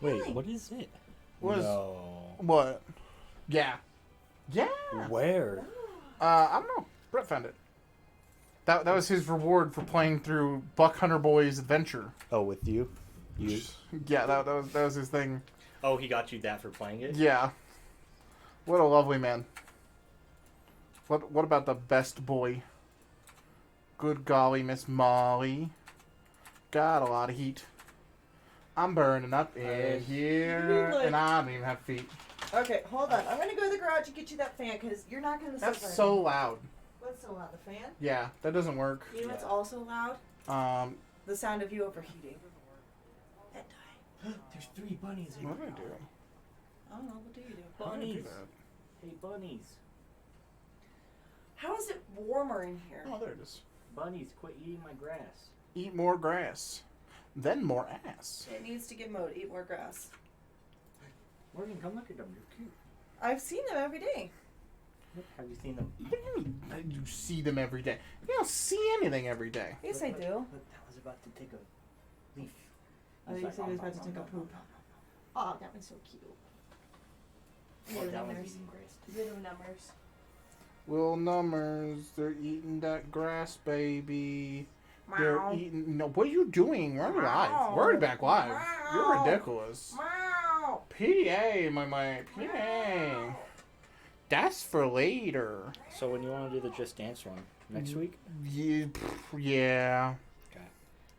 Wait, what is it? No. What? Yeah. Yeah. Where? I don't know. Brett found it. That was his reward for playing through Buck Hunter Boy's adventure. Oh, with you? You? Yeah, that was his thing. Oh, he got you that for playing it? Yeah. What a lovely man. What about the best boy? Good golly, Miss Molly. Got a lot of heat. I'm burning up in here, and I don't even have feet. Okay, hold on. I'm gonna go to the garage and get you that fan because you're not gonna. That's so loud. What's so loud? The fan? Yeah, that doesn't work. You know what's also loud? The sound of you overheating. There's 3 bunnies in What do I here. do? I don't know. What do you do? How do I do Bunnies. that? Hey, bunnies. How is it warmer in here? Oh, there it is. Bunnies, quit eating my grass. Eat more grass. Then more ass. It needs to get mowed. Eat more grass. Morgan, come look at them. They're cute. I've seen them every day. Have you seen them eat? What do you mean you see them every day? You don't see anything every day. Yes, I do. Look, that was about to take a leaf. Oh, you said he was about to take a poop. Oh, that one's so cute. Oh, Little that one's numbers. eating grass too. Little numbers. Little numbers, they're eating that grass, baby. They're eating. No, what are you doing? We're already live. We're already back live. You're ridiculous. Meow. PA, my PA. That's for later. So when you want to do the Just Dance one? Next week? Yeah. Okay.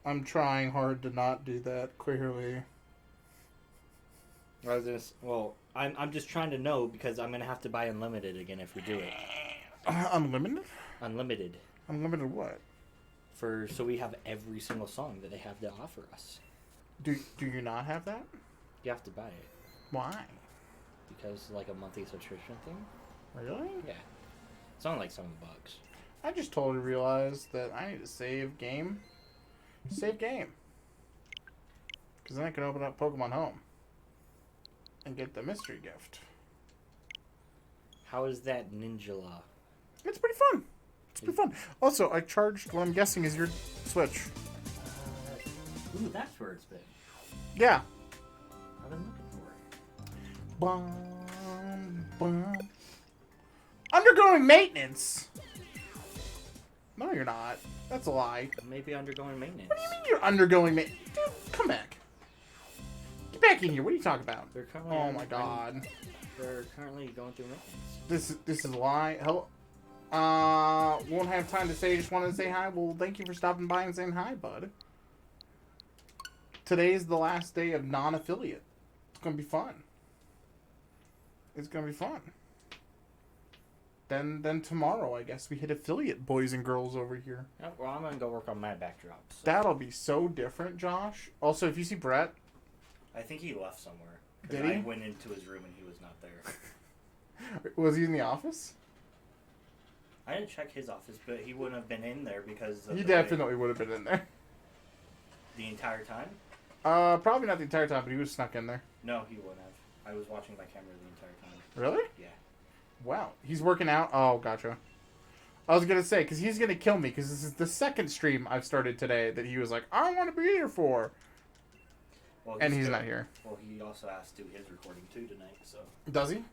I'm trying hard to not do that, clearly. Well, I'm just trying to know because I'm going to have to buy Unlimited again if we do it. Unlimited? Unlimited. Unlimited what? So we have every single song that they have to offer us. Do you not have that? You have to buy it. Why? Because like a monthly subscription thing? Really? Yeah. It's only like $7. I just totally realized that I need to save game. Save game. Because then I can open up Pokemon Home. And get the mystery gift. How is that Ninjala? It's pretty fun. It's pretty fun. Also, I charged what I'm guessing is your Switch. Ooh, that's where it's been. Yeah. I've been looking for it. Bum, bum. Undergoing maintenance. No, you're not. That's a lie. Maybe undergoing maintenance. What do you mean you're undergoing maintenance? Dude, come back. Get back in here. What are you talking about? They're currently Oh my god. They're currently going through maintenance. This is a lie. Hello. Won't have time to say. Just wanted to say hi. Well, thank you for stopping by and saying hi, bud. Today's the last day of non-affiliate. It's gonna be fun. It's gonna be fun. Then tomorrow, I guess we hit affiliate, boys and girls over here. Yeah, well, I'm gonna go work on my backdrops. So. That'll be so different, Josh. Also, if you see Brett, I think he left somewhere. Did he? I went into his room and he was not there. was he in the office? I didn't check his office, but he wouldn't have been in there because of He the definitely would have been in there. The entire time? Probably not the entire time, but he was snuck in there. No, he wouldn't have. I was watching my camera the entire time. Really? Yeah. Wow. He's working out? Oh, gotcha. I was going to say, because he's going to kill me, because this is the second stream I've started today that he was like, I want to be here for. Well, And he's not here. Well, he also has to do his recording too tonight, so. Does he?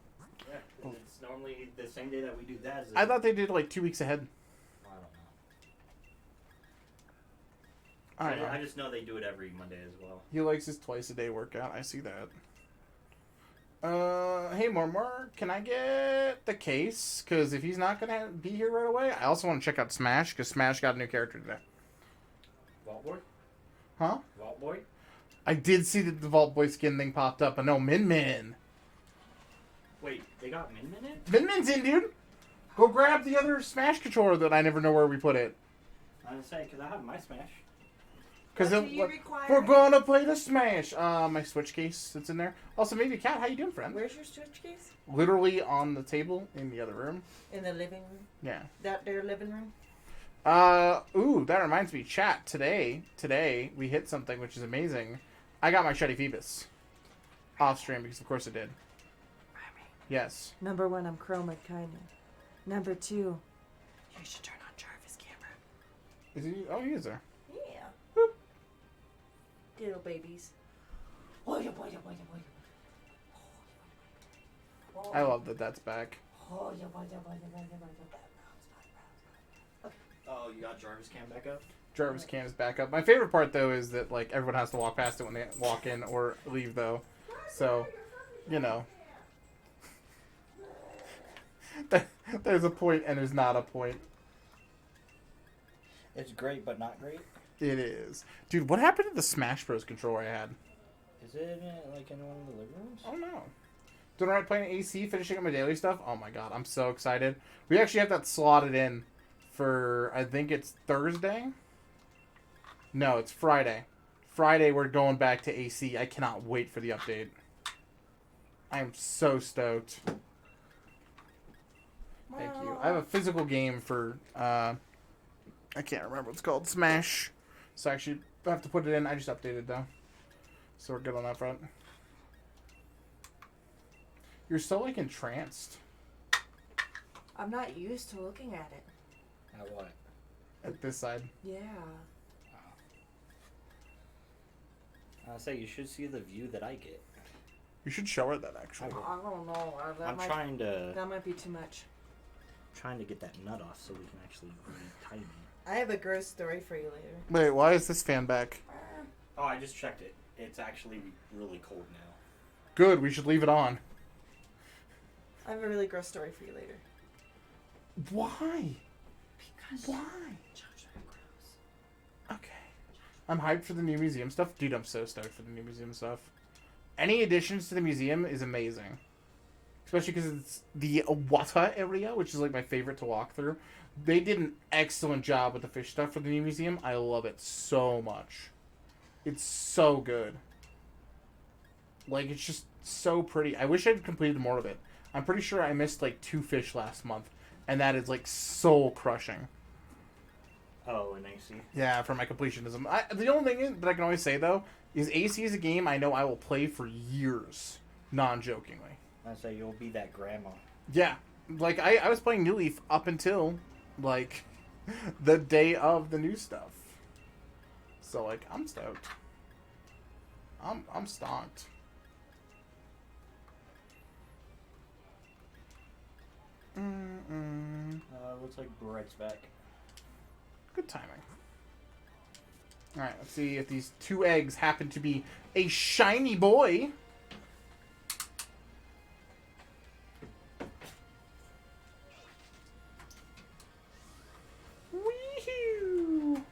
Yeah. It's normally the same day that we do that. I thought they did like 2 weeks ahead. I don't know. I just know they do it every Monday as well. He likes his twice a day workout. I see that. Hey, Mormor, can I get the case? Because if he's not going to be here right away, I also want to check out Smash, because Smash got a new character today. Vault Boy? Huh? Vault Boy? I did see that the Vault Boy skin thing popped up, but no, Min Min. Wait, they got Min Min in? Min Min's in, dude. Go grab the other Smash controller that I never know where we put it. I was gonna say, because I have my Smash. Because we're gonna play the Smash. My Switch case that's in there. Also, maybe Kat, how you doing, friend? Where's your Switch case? Literally on the table in the other room. In the living room? Yeah. Their living room? Ooh, that reminds me, chat, today, we hit something which is amazing. I got my Shuddy Phoebus off stream because of course it did. Yes. Number 1, I'm Chroma kinda. Number 2, you should turn on Jarvis' camera. Is he? Oh, he is there. Yeah. Boop. Little babies. I love that that's back. Oh, you got Jarvis cam back up? Jarvis Cam is back up. My favorite part, though, is that, like, everyone has to walk past it when they walk in or leave, though. So, you know. There's a point and there's not a point. It's great, but not great. It is. Dude, what happened to the Smash Bros. Controller I had? Is it like in one of the living rooms? Oh, no. Doing alright playing AC, finishing up my daily stuff. Oh, my God. I'm so excited. We actually have that slotted in for, I think it's Thursday? No, it's Friday. Friday, we're going back to AC. I cannot wait for the update. I am so stoked. Thank you. I have a physical game for, I can't remember what it's called. Smash. So actually, I have to put it in. I just updated, though. So we're good on that front. You're so, like, entranced. I'm not used to looking at it. At what? At this side. Yeah. I'll say you should see the view that I get. You should show her that, actually. I don't know. I'm trying to That might be too much. get that nut off so we can actually retighten it. I have a gross story for you later. Wait, why is this fan back? Oh, I just checked it. It's actually really cold now. Good, we should leave it on. I have a really gross story for you later. Why? Because Why? children are gross. Okay. I'm hyped for the new museum stuff. Dude, I'm so stoked for the new museum stuff. Any additions to the museum is amazing. Especially because it's the Awata area, which is like my favorite to walk through. They did an excellent job with the fish stuff for the new museum. I love it so much. It's so good. Like, it's just so pretty. I wish I'd completed more of it. I'm pretty sure I missed like 2 fish last month. And that is like soul crushing. Oh, and AC. Yeah, for my completionism. The only thing that I can always say, though, is AC is a game I know I will play for years. Non-jokingly. I say you'll be that grandma. Yeah. Like, I was playing New Leaf up until, like, the day of the new stuff. So, like, I'm stoked. I'm stocked. Looks like Brett's back. Good timing. Alright, let's see if these 2 eggs happen to be a shiny boy. Wee-hoo!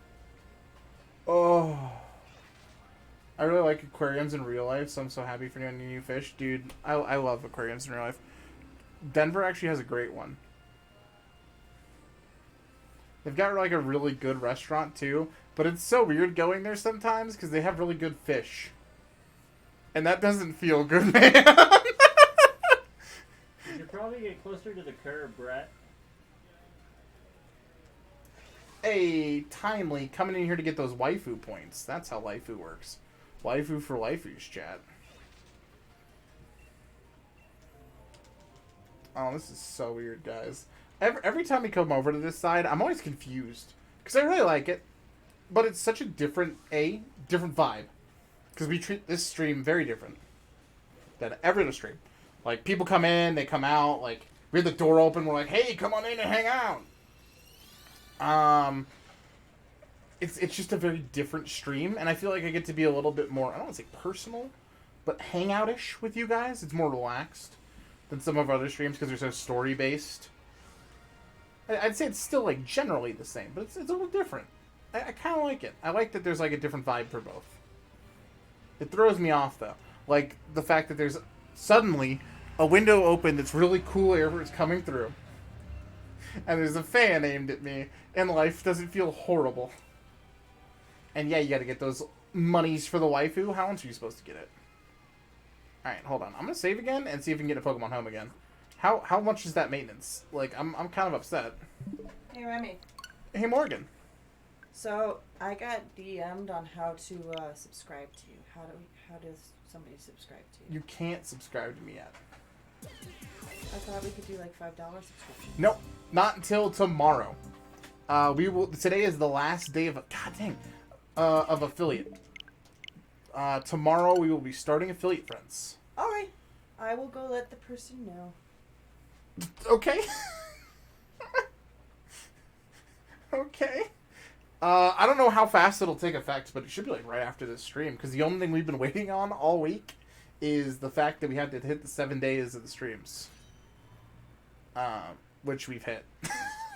Oh. I really like aquariums in real life, so I'm so happy for any new fish. Dude, I love aquariums in real life. Denver actually has a great one. They've got like a really good restaurant too, but it's so weird going there sometimes because they have really good fish. And that doesn't feel good, man. You should probably get closer to the curb, Brett. Hey, timely, coming in here to get those waifu points. That's how waifu works. Waifu for waifus, chat. Oh, this is so weird, guys. Every time we come over to this side, I'm always confused. Because I really like it. But it's such a different vibe. Because we treat this stream very different than every other stream. Like, people come in, they come out. Like, we have the door open, we're like, hey, come on in and hang out. It's just a very different stream. And I feel like I get to be a little bit more, I don't want to say personal, but hangout-ish with you guys. It's more relaxed than some of our other streams because they're so story-based. I'd say it's still, like, generally the same, but it's a little different. I kind of like it. I like that there's, like, a different vibe for both. It throws me off, though. Like, the fact that there's suddenly a window open that's really cool air is coming through. And there's a fan aimed at me, and life doesn't feel horrible. And yeah, you gotta get those monies for the waifu. How else are you supposed to get it? Alright, hold on. I'm gonna save again and see if we can get a Pokemon home again. How much is that maintenance? Like, I'm kind of upset. Hey, Remy. Hey, Morgan. So, I got DM'd on how to subscribe to you. How does somebody subscribe to you? You can't subscribe to me yet. I thought we could do like $5 subscription. Nope, not until tomorrow. We will. Today is the last day of of affiliate. tomorrow we will be starting Affiliate Friends. All right. I will go let the person know. Okay. Okay. I don't know how fast it'll take effect, but it should be like right after this stream, because the only thing we've been waiting on all week is the fact that we had to hit the 7 days of the streams. Which we've hit.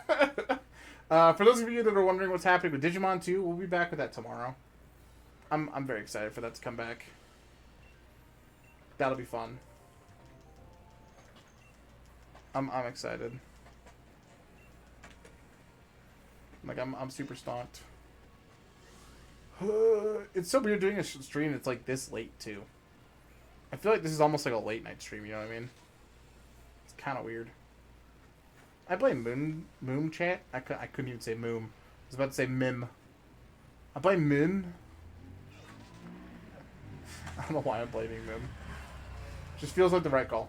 For those of you that are wondering what's happening with Digimon 2, we'll be back with that tomorrow. I'm very excited for that to come back. That'll be fun. I'm excited. Like I'm super stoked. It's so weird doing a stream that's like this late too. I feel like this is almost like a late night stream. You know what I mean? It's kind of weird. I blame Moom chat. I couldn't even say Moom. I was about to say Mim. I blame Mim. I don't know why I'm blaming Mim. Just feels like the right call.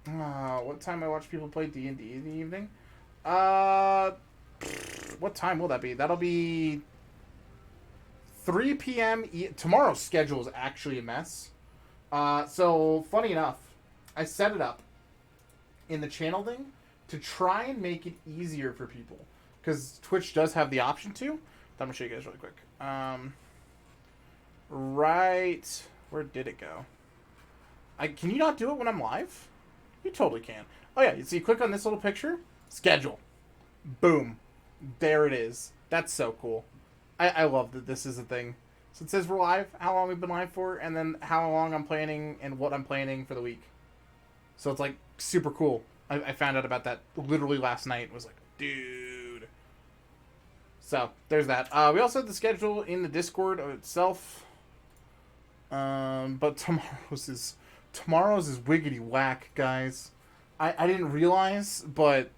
What time I watch people play D&D in the evening? What time will that be? That'll be 3 p.m. Tomorrow's schedule is actually a mess. So, funny enough, I set it up in the channel thing to try and make it easier for people. Because Twitch does have the option to. I'm going to show you guys really quick. Right. Where did it go? Can you not do it when I'm live? You totally can. Oh, yeah. You see, click on this little picture. Schedule. Boom. There it is. That's so cool. I love that this is a thing. So it says we're live, how long we've been live for, and then how long I'm planning and what I'm planning for the week. So it's like super cool. I found out about that literally last night. Was like, dude. So there's that. We also have the schedule in the Discord of itself. But tomorrow's is wiggity whack, guys. I didn't realize, but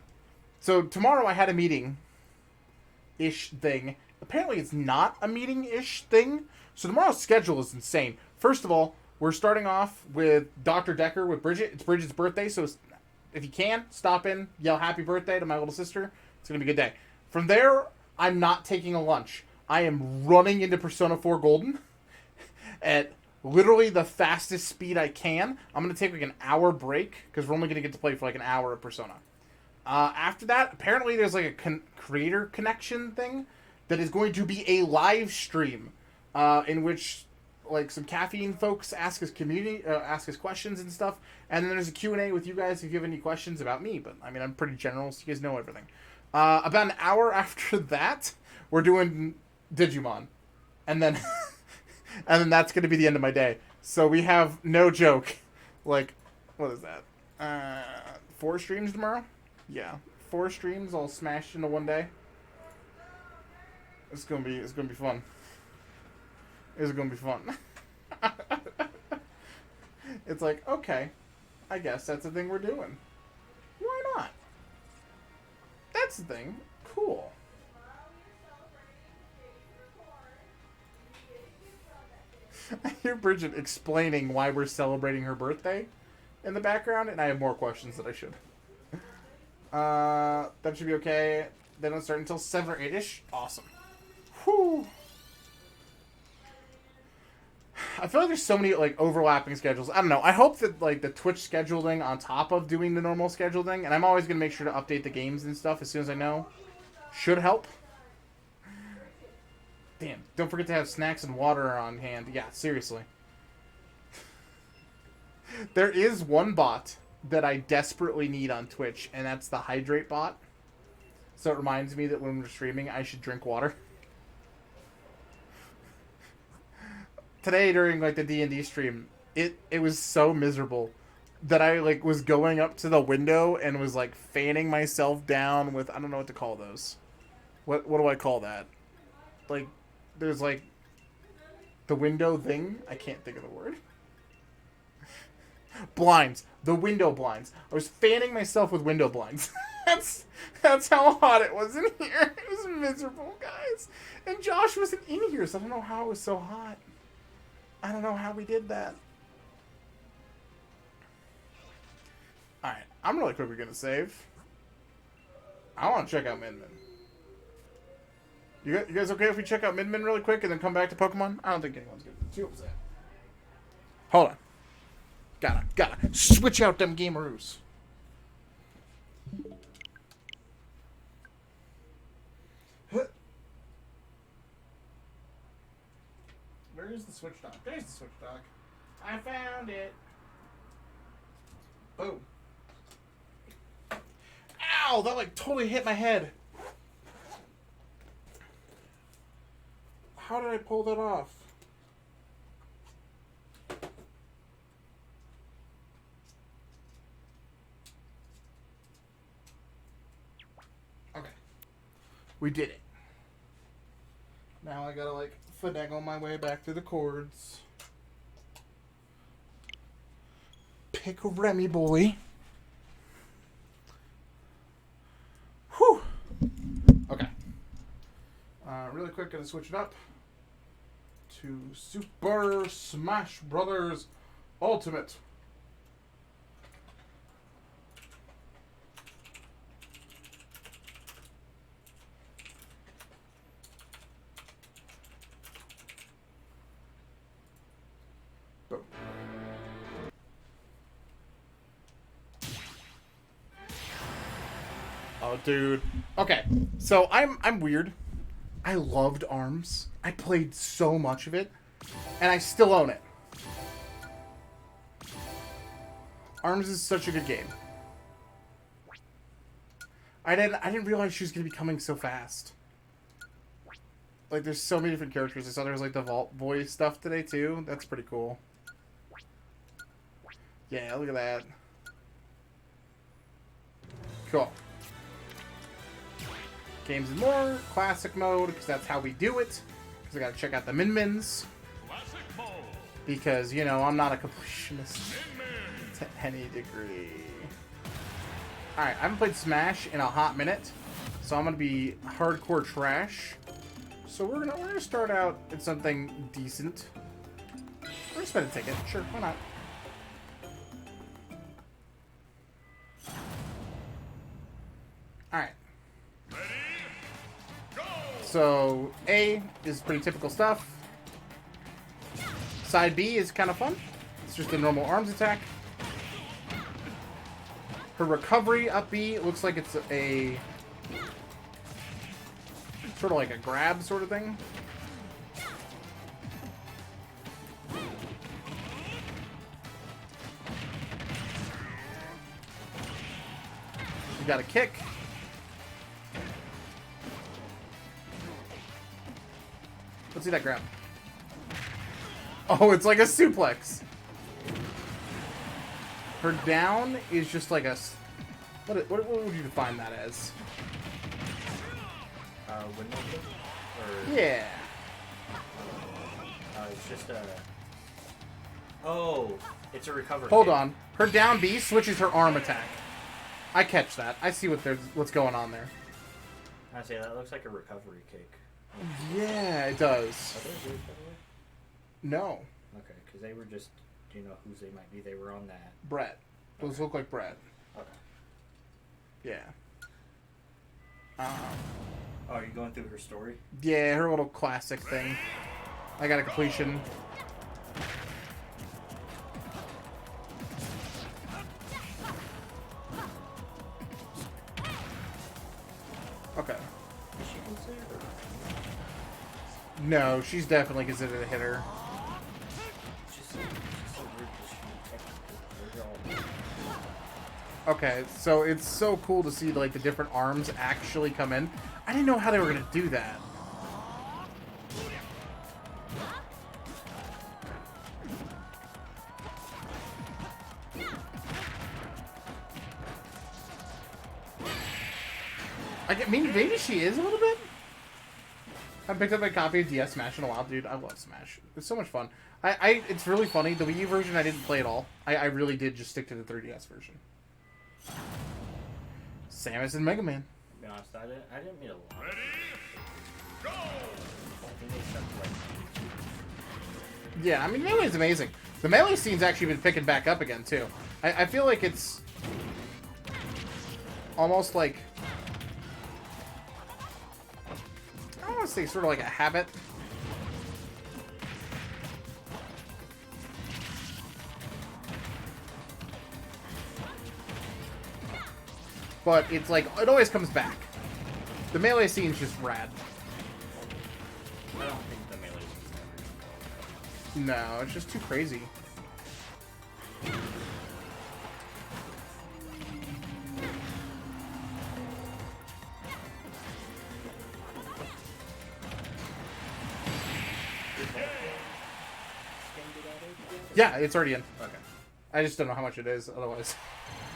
so tomorrow I had a meeting-ish thing. Apparently it's not a meeting-ish thing. So tomorrow's schedule is insane. First of all, we're starting off with Dr. Decker with Bridget. It's Bridget's birthday, so if you can, stop in, yell happy birthday to my little sister. It's going to be a good day. From there, I'm not taking a lunch. I am running into Persona 4 Golden at literally the fastest speed I can. I'm going to take like an hour break, because we're only going to get to play for like an hour of Persona. After that, apparently there's like a creator connection thing that is going to be a live stream in which like some caffeine folks ask us questions and stuff, and then there's a Q&A with you guys if you have any questions about me. But I mean, I'm pretty general, so you guys know everything. About an hour after that, we're doing Digimon, and then and then that's going to be the end of my day. So we have, no joke, like, what is that? 4 streams tomorrow? Yeah, 4 streams all smashed into one day. It's gonna be fun. It's gonna be fun. It's like, okay, I guess that's the thing we're doing. Why not? That's the thing. Cool. I hear Bridget explaining why we're celebrating her birthday in the background, and I have more questions that I should. That should be okay. They don't start until 7 or 8-ish. Awesome. Whew. I feel like there's so many like overlapping schedules. I don't know. I hope that like the Twitch scheduling on top of doing the normal scheduling, and I'm always gonna make sure to update the games and stuff as soon as I know, should help. Damn! Don't forget to have snacks and water on hand. Yeah, seriously. There is one bot that I desperately need on Twitch, and that's the hydrate bot. So it reminds me that when we're streaming, I should drink water. Today during like the D&D stream, it was so miserable that I like was going up to the window and was like fanning myself down with, I don't know what to call those. What do I call that? Like there's like the window thing. I can't think of the word. Blinds. The window blinds. I was fanning myself with window blinds. That's how hot it was in here. It was miserable, guys. And Josh wasn't in here, so I don't know how it was so hot. I don't know how we did that. Alright, I'm really quickly gonna save. I want to check out Min Min. You guys okay if we check out Min Min really quick and then come back to Pokemon? I don't think anyone's gonna be too upset. Hold on. Gotta switch out them gameroos. Where is the Switch dock? There's the Switch dock. I found it. Boom. Ow! That like totally hit my head. How did I pull that off? Okay. We did it. Now I gotta like finagle my way back through the cords. Pick Remy boy. Whew. Okay. Really quick, gonna switch it up to Super Smash Brothers Ultimate. Boom. Oh, dude. Okay, so I'm weird. I loved ARMS. I played so much of it, and I still own it. ARMS is such a good game. I didn't realize she was gonna be coming so fast. Like, there's so many different characters. I saw there was like the Vault Boy stuff today too. That's pretty cool. Yeah, look at that. Cool. Games and more, classic mode, because that's how we do it. Because I gotta check out the Min-Mins. Because, you know, I'm not a completionist to any degree. Alright, I haven't played Smash in a hot minute, so I'm gonna be hardcore trash. So we're gonna start out at something decent. We're gonna spend a ticket, sure, why not? Alright. So, A is pretty typical stuff. Side B is kind of fun. It's just a normal arms attack. Her recovery up B looks like it's a sort of like a grab sort of thing. You got a kick. Let's see that grab. Oh, it's like a suplex. Her down is just like a... What would you define that as? Windmill kick? Or, Yeah. it's just a... Oh, it's a recover Hold kick. on. Her down B switches her arm attack. I catch that. I see what's going on there. I say that looks like a recovery kick. Yeah, it does. Are those yours, by the way? No. Okay, because they were just... Do you know whose they might be? They were on that. Brett. Those look like Brett. Okay. Yeah. Oh, are you going through her story? Yeah, her little classic thing. I got a completion. Okay. Is she considered? No, she's definitely considered a hitter. She's so weird because she technically... Okay, so it's so cool to see like the different arms actually come in. I didn't know how they were gonna do that. I mean, maybe she is a little bit. I picked up a copy of DS Smash in a while, dude. I love Smash. It's so much fun. It's really funny. The Wii U version I didn't play at all. I really did just stick to the 3DS version. Samus and Mega Man. To be honest, I didn't meet a lot. Ready? Go! I think they stuck to like... Yeah, I mean, Melee's amazing. The Melee scene's actually been picking back up again, too. I feel like it's almost like... I don't want to say, sort of like a habit. But it's like, it always comes back. The melee scene's just rad. I don't think the melee is ever. No, it's just too crazy. Yeah, it's already in. Okay. I just don't know how much it is, otherwise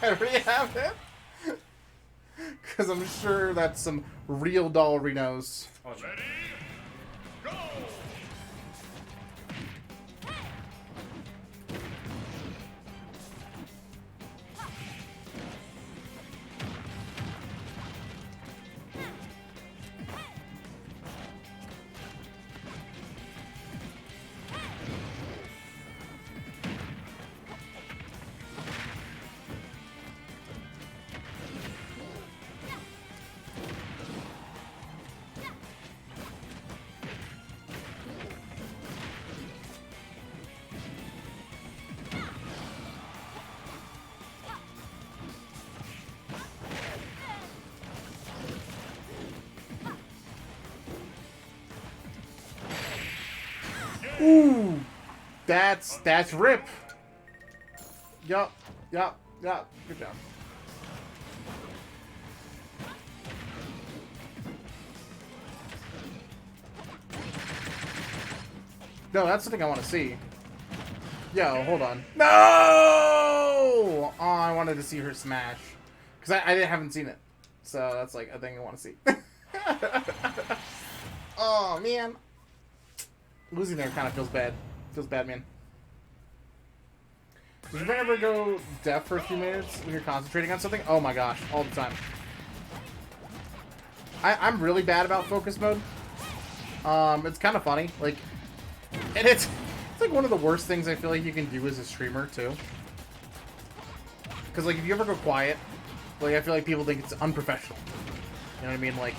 I already have it. Because I'm sure that's some real dollarinos. Oh, sure. Ready? Go! Ooh, that's rip. Yup, yup, yup. Good job. No, that's the thing I want to see. Yo, hold on. No! Oh, I wanted to see her smash. Because I haven't seen it. So that's like a thing I want to see. Oh, man. Losing there kind of feels bad. Feels bad, man. Does your ever go deaf for a few minutes when you're concentrating on something? Oh my gosh, all the time. I'm really bad about focus mode. It's kind of funny. Like, and it's like one of the worst things I feel like you can do as a streamer, too. Because, like, if you ever go quiet, like, I feel like people think it's unprofessional. You know what I mean? Like,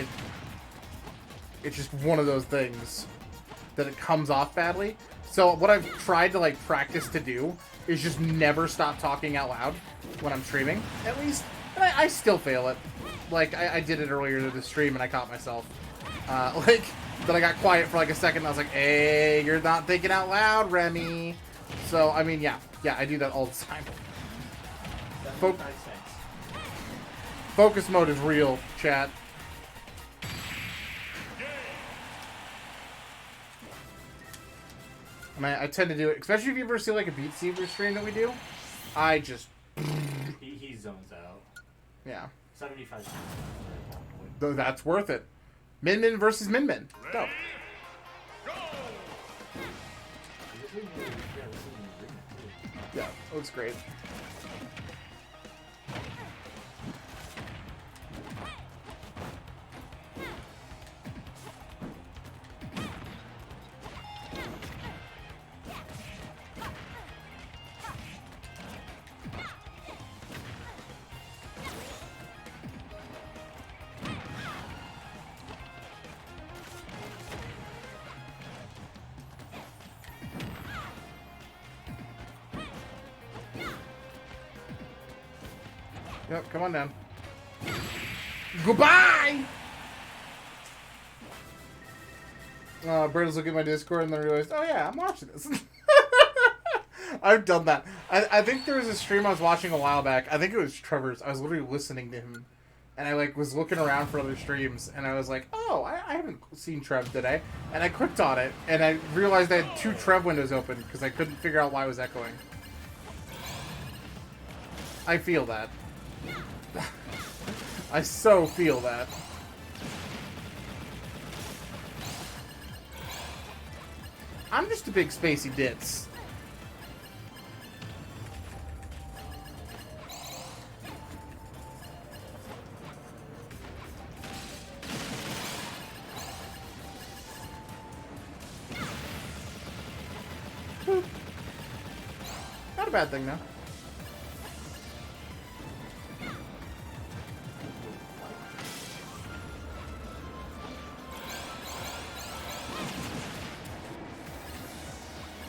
it's just one of those things that it comes off badly. So what I've tried to, like, practice to do is just never stop talking out loud when I'm streaming, at least. And I still fail it. Like, I did it earlier to the stream and I caught myself. Like, that I got quiet for like a second and I was like, hey, you're not thinking out loud, Remy. So, I mean, yeah, I do that all the time. That makes sense. Focus mode is real, chat. And I tend to do it, especially if you ever see like a Beat Saber stream that we do. I just... He zones out. Yeah. 75. Though that's worth it. Min Min versus Min Min. Dope. Go! Yeah, it looks great. Yep, come on down. Goodbye! Bert's looking at my Discord and then realized, oh yeah, I'm watching this. I've done that. I think there was a stream I was watching a while back. I think it was Trevor's. I was literally listening to him. And I like was looking around for other streams. And I was like, oh, I haven't seen Trev today. And I clicked on it. And I realized I had 2 Trev windows open because I couldn't figure out why it was echoing. I feel that. I so feel that. I'm just a big spacey ditz. Boop. Not a bad thing, though.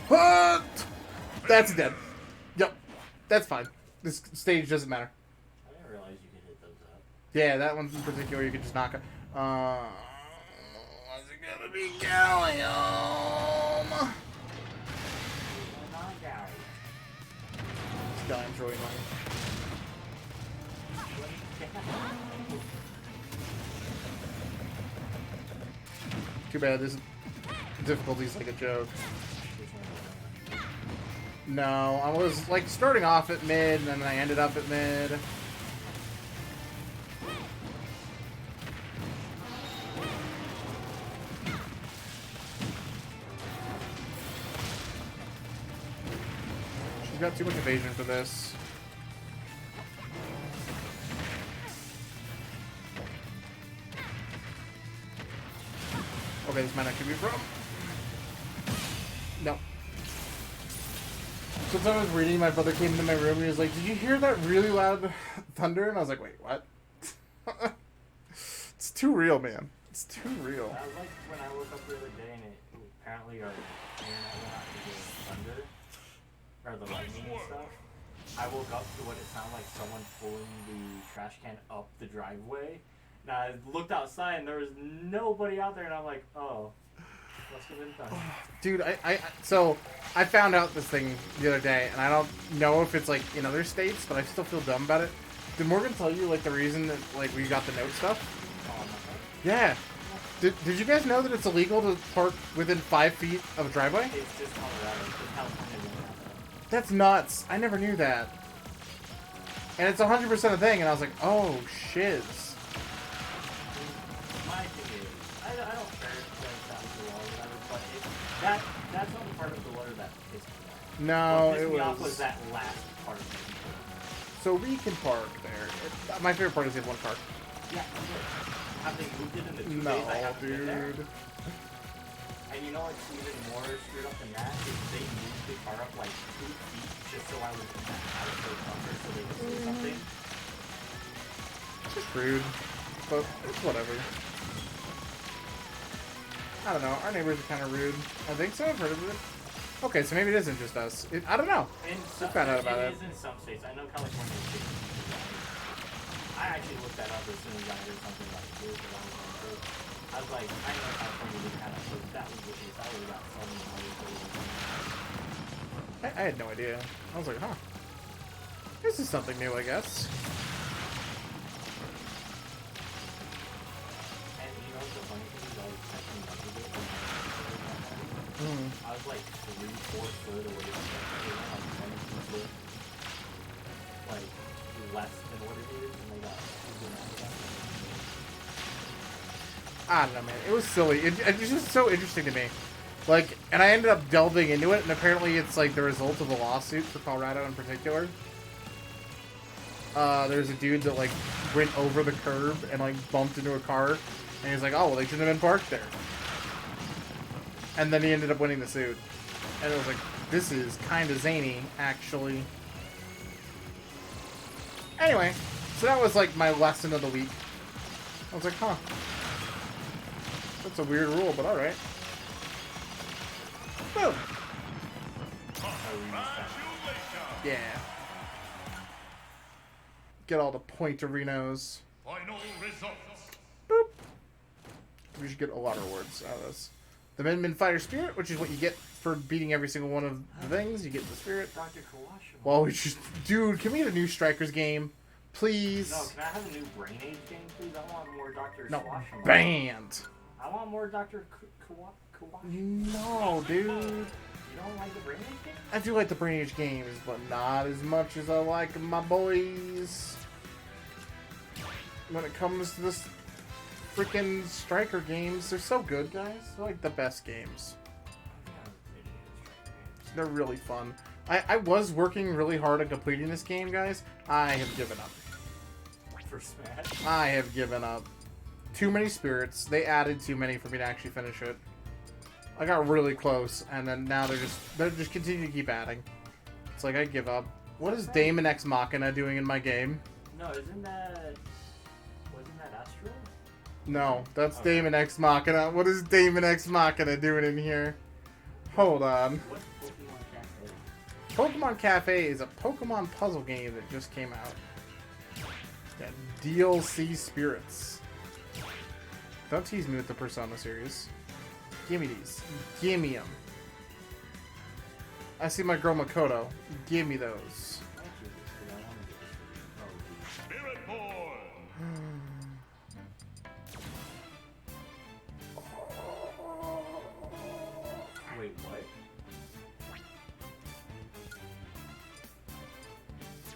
What? That's dead. Yep. That's fine. This stage doesn't matter. I didn't realize you could hit those up. Yeah, that one in particular you could just knock it. What's it gonna be Gallium? This Gallium's really annoying. Too bad this difficulty's like a joke. No, I was like starting off at mid, and then I ended up at mid. She's got too much evasion for this. Okay, this might not could be from. No. Since I was reading, my brother came into my room and he was like, "Did you hear that really loud thunder?" And I was like, "Wait, what?" It's too real, man. It's too real. That was like when I woke up the other day and apparently our internet went out to the thunder, or the lightning and stuff. I woke up to what it sounded like someone pulling the trash can up the driveway. And I looked outside and there was nobody out there and I'm like, oh, must have been thunder. Dude, so I found out this thing the other day, and I don't know if it's like in other states, but I still feel dumb about it. Did Morgan tell you like the reason that like we got the note stuff? Yeah. Did you guys know that it's illegal to park within 5 feet of a driveway? It's just Colorado. It's just California doing that. That's nuts. I never knew that. And it's 100% a thing, and I was like, oh, shiz. My thing is, I don't care when it sounds the law or whatever, but that's not the part of the letter that pissed me off. No, what pissed it me off was... was that last part of it. So we can park there. My favorite part is they have one car. Yeah, have they moved it in the 2 No, days I haven't been there? dude. And you know what's even more screwed up than that is they moved the car up like 2 feet just so I was in that house for comfort so they could say something. It's just rude. But it's whatever. I don't know. Our neighbors are kind of rude. I think so. I've heard of it. Okay, so maybe it isn't just us. I don't know. In We some, found out about it it. is in some states. I know California is different. I actually looked that up as soon as I heard something like this. I was like, I know California didn't have it, so if that was the case, I would have got so many money. I had no idea. I was like, huh. This is something new, I guess. And you know what's the funny thing is I actually measured it. I was like 3-4 foot away from it. Like 20 feet. Like less than what it is, and they got super mad about it. I don't know, man. It was silly. It was just so interesting to me. Like, and I ended up delving into it, and apparently it's like the result of a lawsuit for Colorado in particular. There's a dude that like went over the curb and like bumped into a car, and he's like, "Oh, well, they shouldn't have been parked there." And then he ended up winning the suit, and it was like, this is kind of zany, actually. Anyway, so that was like my lesson of the week. I was like, huh. That's a weird rule, but alright. Boom. Yeah. Get all the pointerinos. Final results. Boop. We should get a lot of rewards out of this. The Min Fighter Spirit, which is what you get for beating every single one of the things. You get the Spirit. Dr. Kawashima. Well, we just... Dude, can we get a new Strikers game? Please? No, can I have a new Brain Age game, please? I want more Dr. No. Kawashima. Banned. I want more Dr. Kawashima. No, dude. You don't like the Brain Age game? I do like the Brain Age games, but not as much as I like my boys. When it comes to this freaking Striker games, they're so good, guys. They're like the best games. They're really fun. I was working really hard on completing this game, guys. I have given up. For Smash? I have given up. Too many spirits. They added too many for me to actually finish it. I got really close, and then now they're just continuing to keep adding. It's like I give up. What is Daemon Ex Machina doing in my game? No, wasn't that Astro? No, that's Okay. Daemon Ex Machina. What is Daemon Ex Machina doing in here? Hold on. What Pokemon Cafe is a Pokemon puzzle game that just came out. Yeah, DLC Spirits. Don't tease me with the Persona series. Gimme these. Gimme them. I see my girl Makoto. Give me those. Spirit Boy. Wait, what?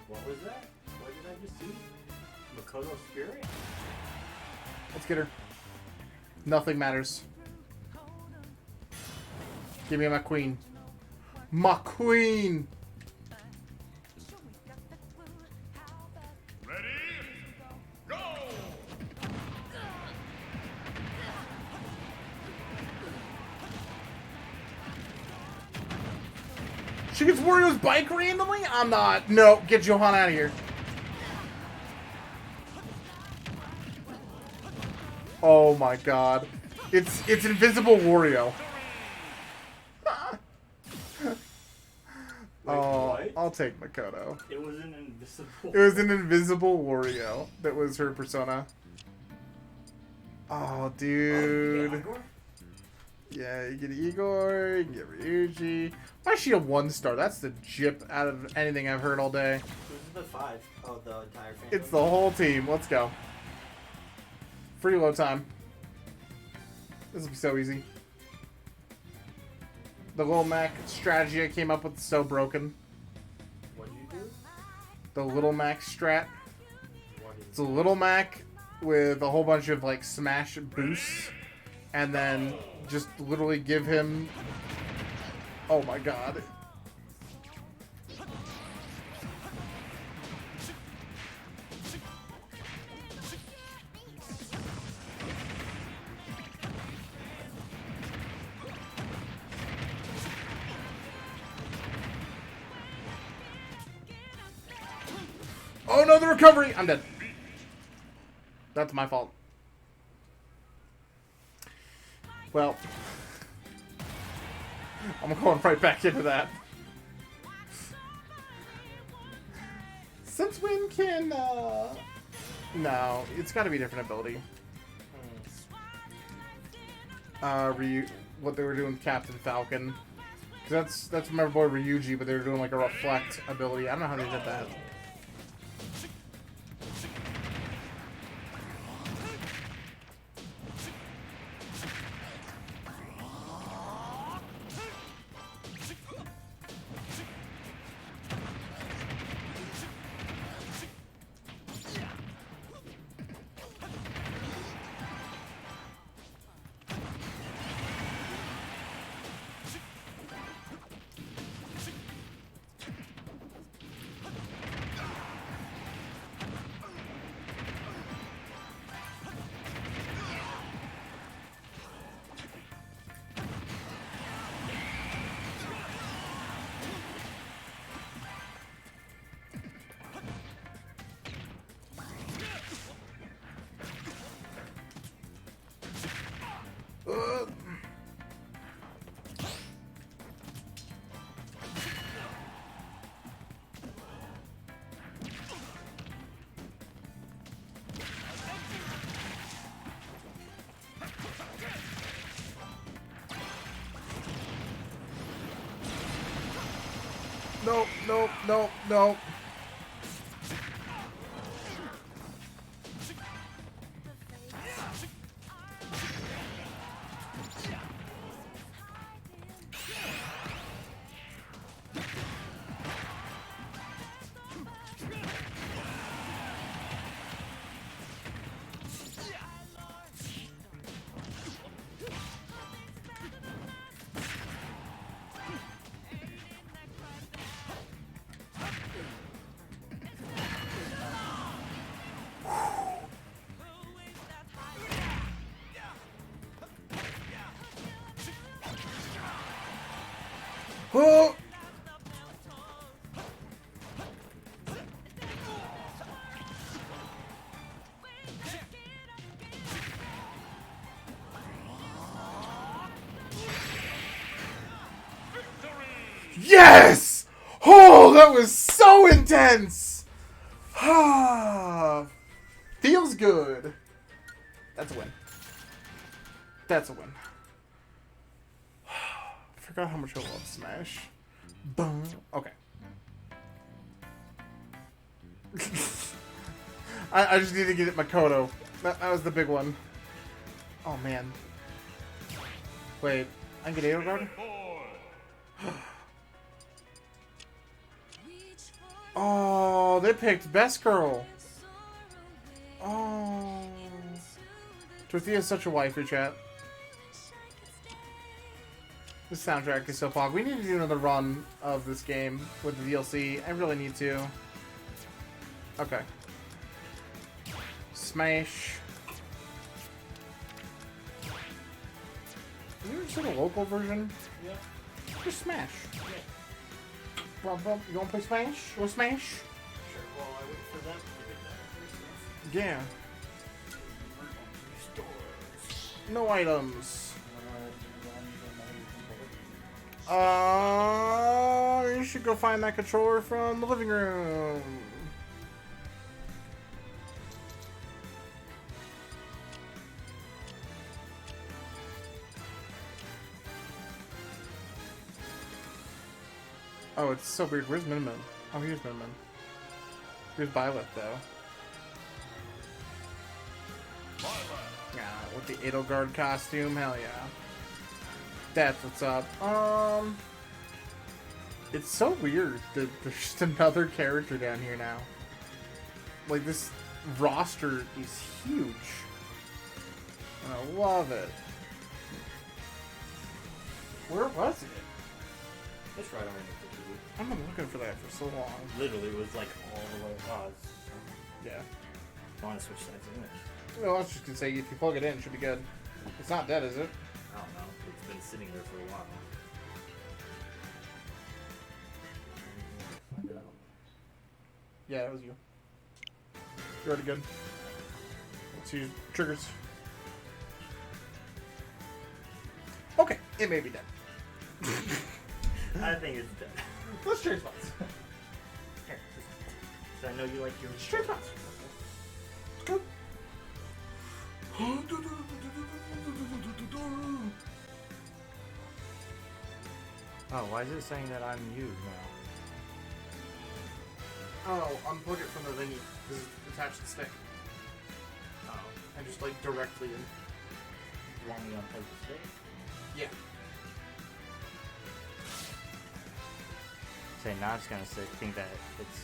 What was that? What did I just see? Makoto Spirit? Let's get her. Nothing matters. Give me my queen. My queen! Ready? Go! She gets Wario's bike randomly? I'm not. No, get Johan out of here. Oh my god. It's invisible Wario. Oh, what? I'll take Makoto. It was an invisible. It was an invisible Wario that was her persona. Oh, dude. Igor? Yeah, you get Igor, you can get Ryuji. Why is she a 1-star? That's the jip out of anything I've heard all day. This is the 5 of the entire family. It's the whole team. Let's go. Free low time. This will be so easy. The Little Mac strategy I came up with is so broken. What'd you do? The Little Mac strat. What is It's a Little Mac with a whole bunch of like smash boosts, and then just literally give him. Oh my god. Oh no, the recovery! I'm dead. That's my fault. Well, I'm going right back into that. Since when can, no, it's gotta be a different ability. What they were doing with Captain Falcon. Cause that's my boy Ryuji, but they were doing like a reflect ability. I don't know how they did that. Nope, nope, nope, nope. Oh! Yes! Oh, that was so intense! Feels good. That's a win. That's a win. I forgot how much I love Smash. Boom. Okay. I just need to get Makoto. That was the big one. Oh, man. Wait. I can get Aero Guard? Oh, they picked Best Girl. Oh. Tortilla's such a waifu, chat. This soundtrack is so pog. We need to do another run of this game with the DLC. I really need to. Okay. Smash. Is there just a local version? Yeah. Just Smash. Yeah. Bro, you wanna play Smash? You wanna Smash? Sure. Well, I wait for them to get that first. Yeah. Stores. No items. You should go find that controller from the living room. Oh, it's so weird. Where's Miniman? Oh, here's Miniman. Here's Byleth, though. Yeah, with the Edelgard costume, hell yeah. That's what's up. It's so weird that there's just another character down here now. Like, this roster is huge. And I love it. Where was it? It's right over the I've been looking for that for so long. Literally, it was like all the way across. Yeah. I want to switch sides of image. Well, I was just gonna say, if you plug it in, it should be good. It's not dead, is it? I don't know. It's been sitting there for a while. Find out. Yeah, it was you. You're already good. Let's use triggers. Okay, it may be dead. I think it's dead. Let's trade spots. Here, so I know you like your Trade spots. Go. Oh, why is it saying that I'm you now? Oh, unplug it from the thingy. This is attached to the stick. Oh. And just like directly in. You want me to unplug the stick? Yeah. Say, now it's gonna think that it's...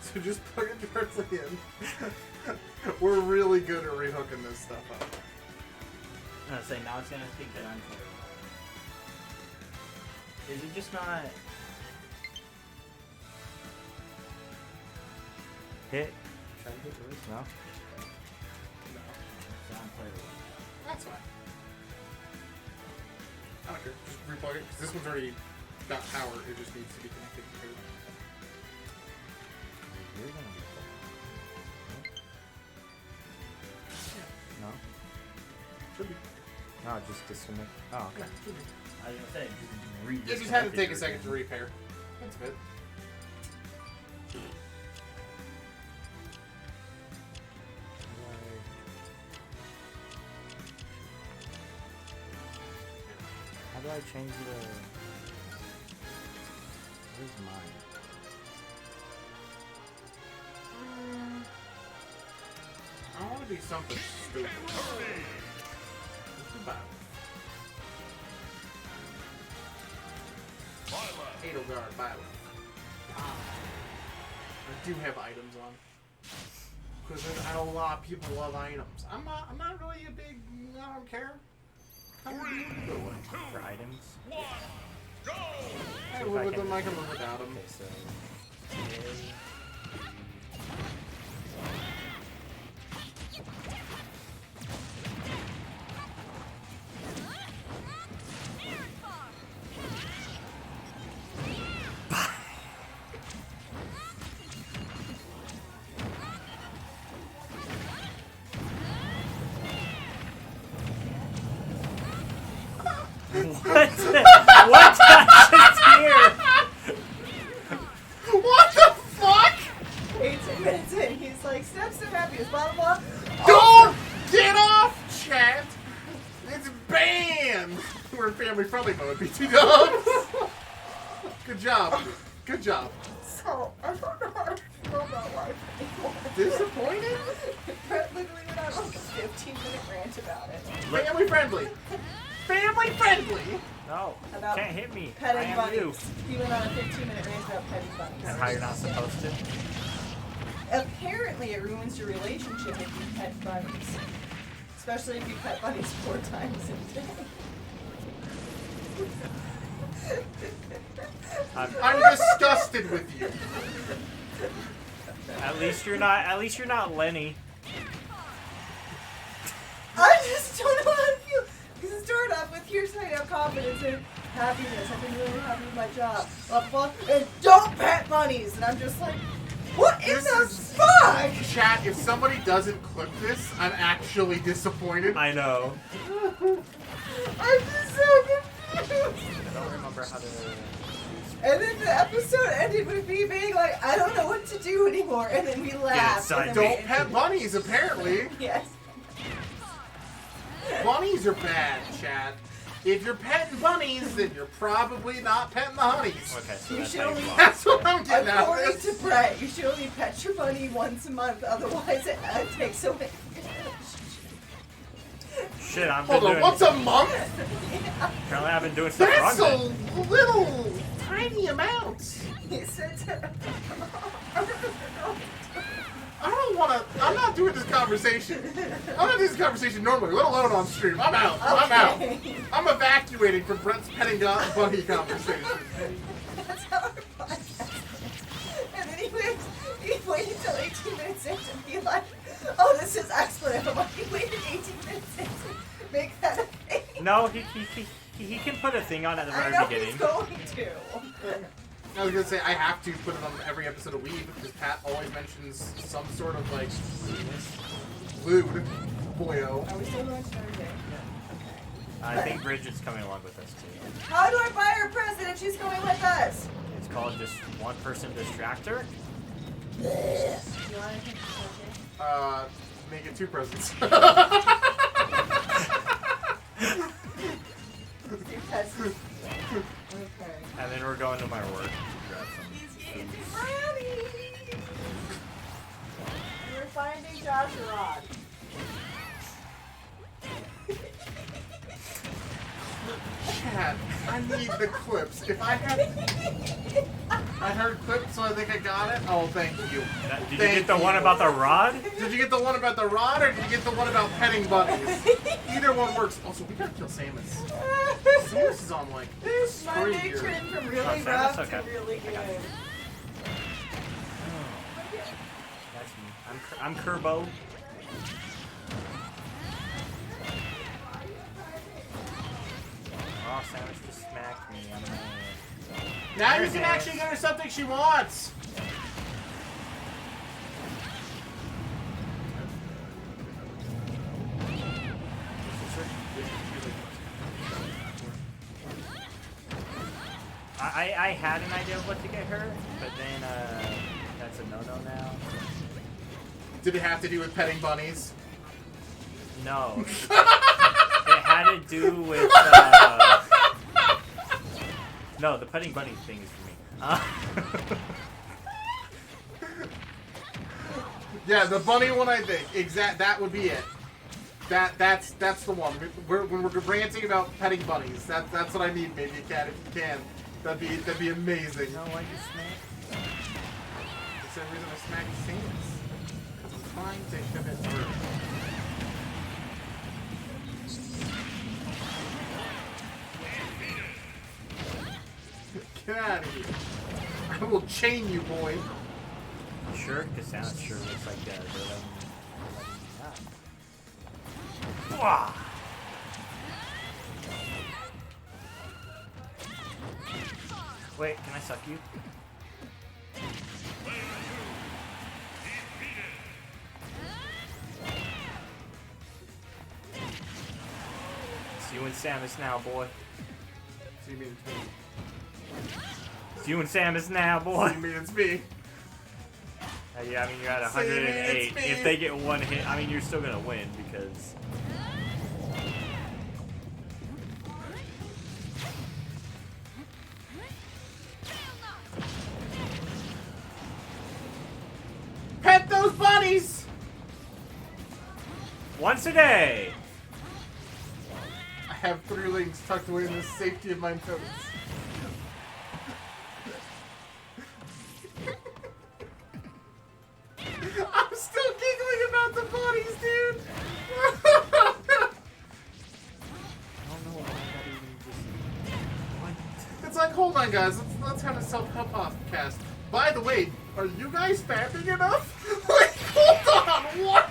So just plug it directly in. We're really good at rehooking this stuff up. No, say, now it's gonna think that I'm clear. Is it just not... Hit? Try to hit the wrist? No? No. It's not playable. That's fine. I don't care. Just replug it, because this one's already got power. It just needs to be connected to it. You're gonna be No? Should be. No, just disconnect. Oh, okay. Yeah, should be. I was gonna say, just You just had to take a second to repair. That's good. How do I change the... Where's mine? I want to be something stupid. What's the battle? Edelgard, Battle. I do have items on. Because I know a lot of people love items. I'm not really a big, I don't care. I'm For items? Go! I live with them, I can live without them. Okay, so... What? What? I just hear? mode, BT Dubs. Good job. Good job. So, I don't know how to feel about life anymore. Disappointed? Brett literally went on like a 15-minute rant about it. Family friendly. Family friendly. No, About can't hit me. I Petting am bunnies. you. He went on a 15-minute rant about petting bunnies. And how you're not supposed to. Apparently, it ruins your relationship if you pet bunnies. Especially if you pet bunnies 4 times a day. I'm disgusted with you. At least you're not Lenny. I just don't know how to feel. Because it started off with here's how you have confidence and happiness. I've been really happy with my job. Blah, blah, blah. And don't pet bunnies. And I'm just like, what in the fuck? Chat, if somebody doesn't clip this, I'm actually disappointed. I know. I'm just so confused. I don't remember how to. And then the episode ended with me being like, I don't know what to do anymore. And then we laughed. inside and then Don't we pet ended. bunnies, apparently. Yes. Bunnies are bad, chat. If you're petting bunnies, then you're probably not petting the honeys. Okay, so You that's should how you only- block. That's what I'm getting at. According to Brett, you should only pet your bunny once a month. Otherwise, it takes away from your relationship. Shit, I've Hold been on, doing. what's a month? Apparently, I've been doing stuff That's a wrong. Then. little, tiny amount. He said to... I don't want to. I'm not doing this conversation. I'm not doing this conversation normally, let alone on stream. I'm out. I'm out. Okay. I'm evacuating from Brett's petting bunny conversation. That's how our podcast. And then he waited till 18 minutes in to be like, oh, this is expletive. I'm like, he waited 18 minutes in to make that a thing. No, he can put a thing on at the I very know beginning. he's going to. I was gonna say I have to put it on every episode of Weed because Pat always mentions some sort of like lewd boyo. Are we still going to Notre Dame? I think Bridget's coming along with us too. How do I buy her a present if she's going with us? It's called just one person distractor. You want anything to Make it 2 presents. Two presents. Okay. And then we're going to my work to grab some. He's getting ready. We're finding Josh Rod. Chat, I need the clips. If I heard clips, so I think I got it. Oh, thank you. Did you Thank get the one you. about the rod? Did you get the one about the rod, or did you get the one about petting bunnies? Either one works. Also, we gotta kill Samus. Samus is on like My spree big here. trend from really Oh, rough Samus? to Okay. really good. That's me. I'm Kerbo. Oh, Samus just smacked me. I'm mad. Now you can actually get her something she wants. I had an idea of what to get her, but then that's a no-no now. Did it have to do with petting bunnies? No. It had to do with no, the petting bunny thing is for me. Yeah, the bunny one, I think. That would be it. That's the one. When we're ranting about petting bunnies, that's what I need, maybe cat if you can. That'd be amazing. No, why you smack? That's the reason I smacked Samus. Because I'm trying to hit it through. Get out of here. I will chain you, boy. Sure, because Samus sure looks like they're letting me die. Wait, can I suck you? It's you and Samus now, boy. So you mean it's me? It's you and Samus now, boy. You mean it's me? Yeah, I mean, you're at So you mean 108. it's me? If they get one hit, I mean, you're still gonna win because. Once a day. I have 3 links tucked away in the safety of my toes. I'm still giggling about the bodies, dude. It's like, hold on, guys. Let's have a self-help podcast. By the way, are you guys fapping enough? Like, hold on, what?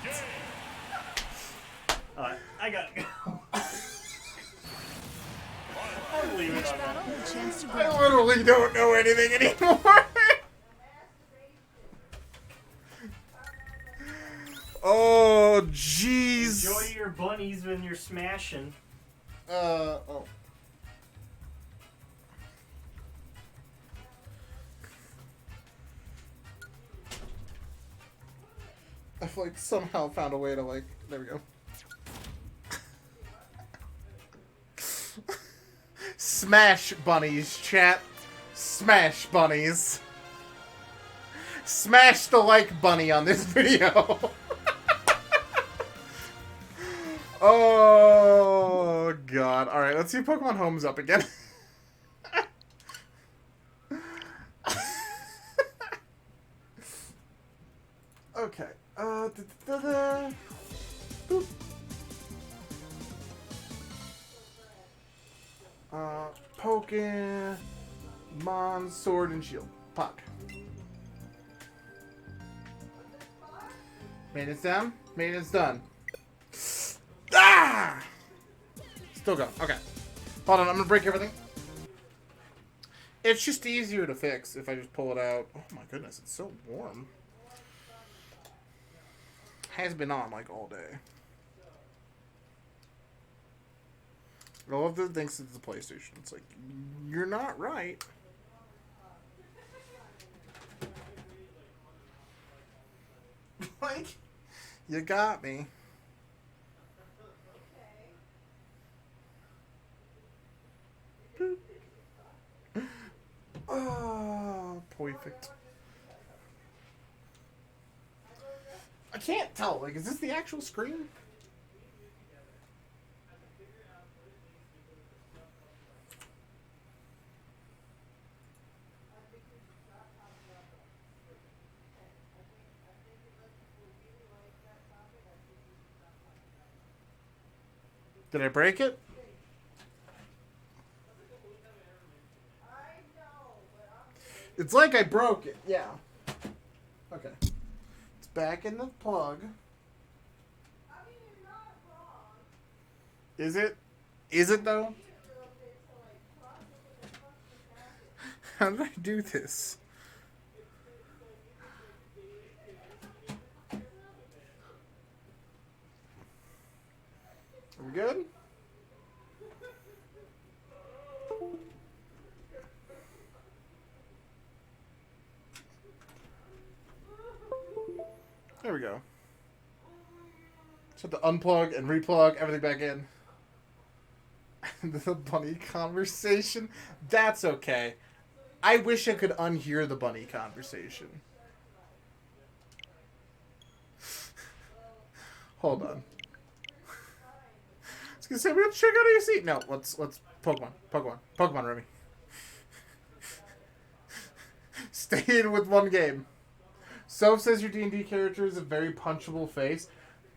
I gotta go. I'll leave it on that. I literally don't know anything anymore. Oh, jeez. Enjoy your bunnies when you're smashing. Oh. I've, like, somehow found a way to, like, there we go. Smash bunnies, chat. Smash bunnies. Smash the like bunny on this video. Oh, God. Alright, let's see if Pokemon Home's up again. Okay. Boop. Pokemon Sword and Shield. Puck. Maintenance down. Maintenance done. Ah! Still going. Okay. Hold on. I'm gonna break everything. It's just easier to fix if I just pull it out. Oh my goodness, it's so warm. Has been on like all day. I love that it thinks it's the PlayStation. It's like, you're not right. Like, you got me. Oh, perfect. I can't tell. Like, is this the actual screen? Did I break it? It's like I broke it. Yeah. Okay. It's back in the plug. Is it? Is it though? How did I do this? Are we good? There we go. Just have to unplug and replug everything back in. The bunny conversation? That's okay. I wish I could unhear the bunny conversation. Hold on. I was gonna say, we have to check out AC. No, let's Pokemon, Remy. Stay in with one game. Soph says your D&D character is a very punchable face.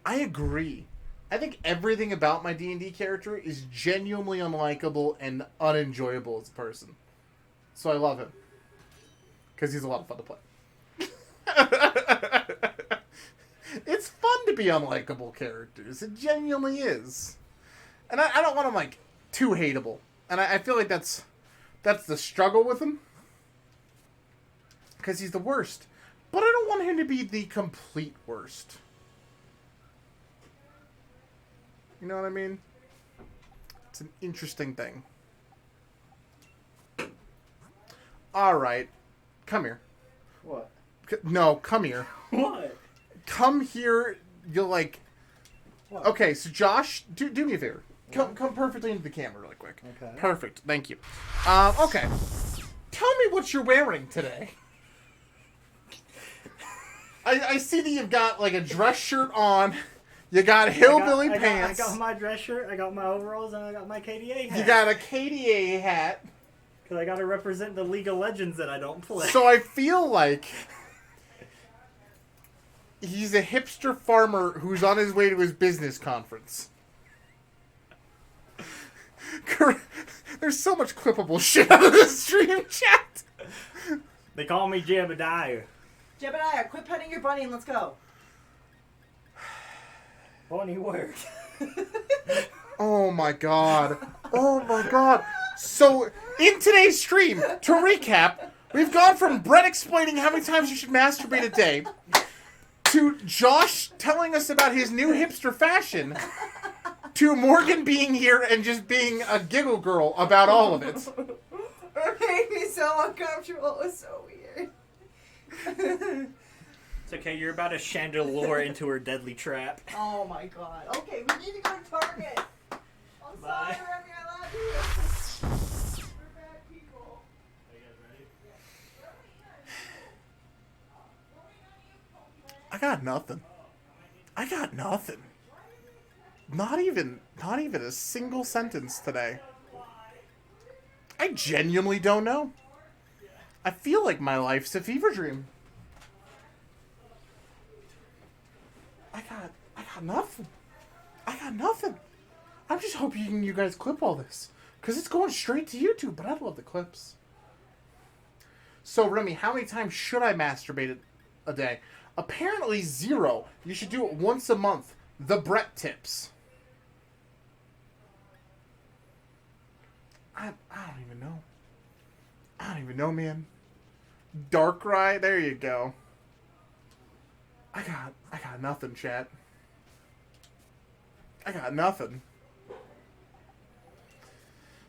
I agree. I think everything about my D&D character is genuinely unlikable and unenjoyable as a person. So I love him. Because he's a lot of fun to play. It's fun to be unlikable characters. It genuinely is. And I don't want him, like, too hateable. And I feel like that's the struggle with him. Because he's the worst. But I don't want him to be the complete worst. You know what I mean? It's an interesting thing. Alright. Come here. What? No, come here. What? Come here. You'll like... What? Okay, so Josh, do me a favor. Come perfectly into the camera really quick. Okay. Perfect. Thank you. Okay. Tell me what you're wearing today. I see that you've got like a dress shirt on. You got hillbilly I pants. got my dress shirt, I got my overalls, and I got my KDA hat. You got a KDA hat. Because I got to represent the League of Legends that I don't play. So I feel like he's a hipster farmer who's on his way to his business conference. There's so much clippable shit out of the stream chat. They call me Jebediah. Jebediah, quit petting your bunny and let's go. Funny word. Oh my god. Oh my god. So, in today's stream, to recap, we've gone from Brett explaining how many times you should masturbate a day, to Josh telling us about his new hipster fashion, to Morgan being here and just being a giggle girl about all of it. It made me so uncomfortable. It was so weird. It's okay, you're about to chandelier into her deadly trap. Oh my god. Okay, we need to go to Target. I'm Bye. sorry, Remy, I love you. We're bad people. Are you guys ready? I got nothing. I got nothing. Not even a single sentence today. I genuinely don't know. I feel like my life's a fever dream. I got nothing. I got nothing. I'm just hoping you guys clip all this. Because it's going straight to YouTube, but I'd love the clips. So, Remy, how many times should I masturbate a day? Apparently 0. You should do it once a month. The Brett tips. I don't even know. I don't even know, man. Darkrai, there you go. I got nothing, chat. I got nothing.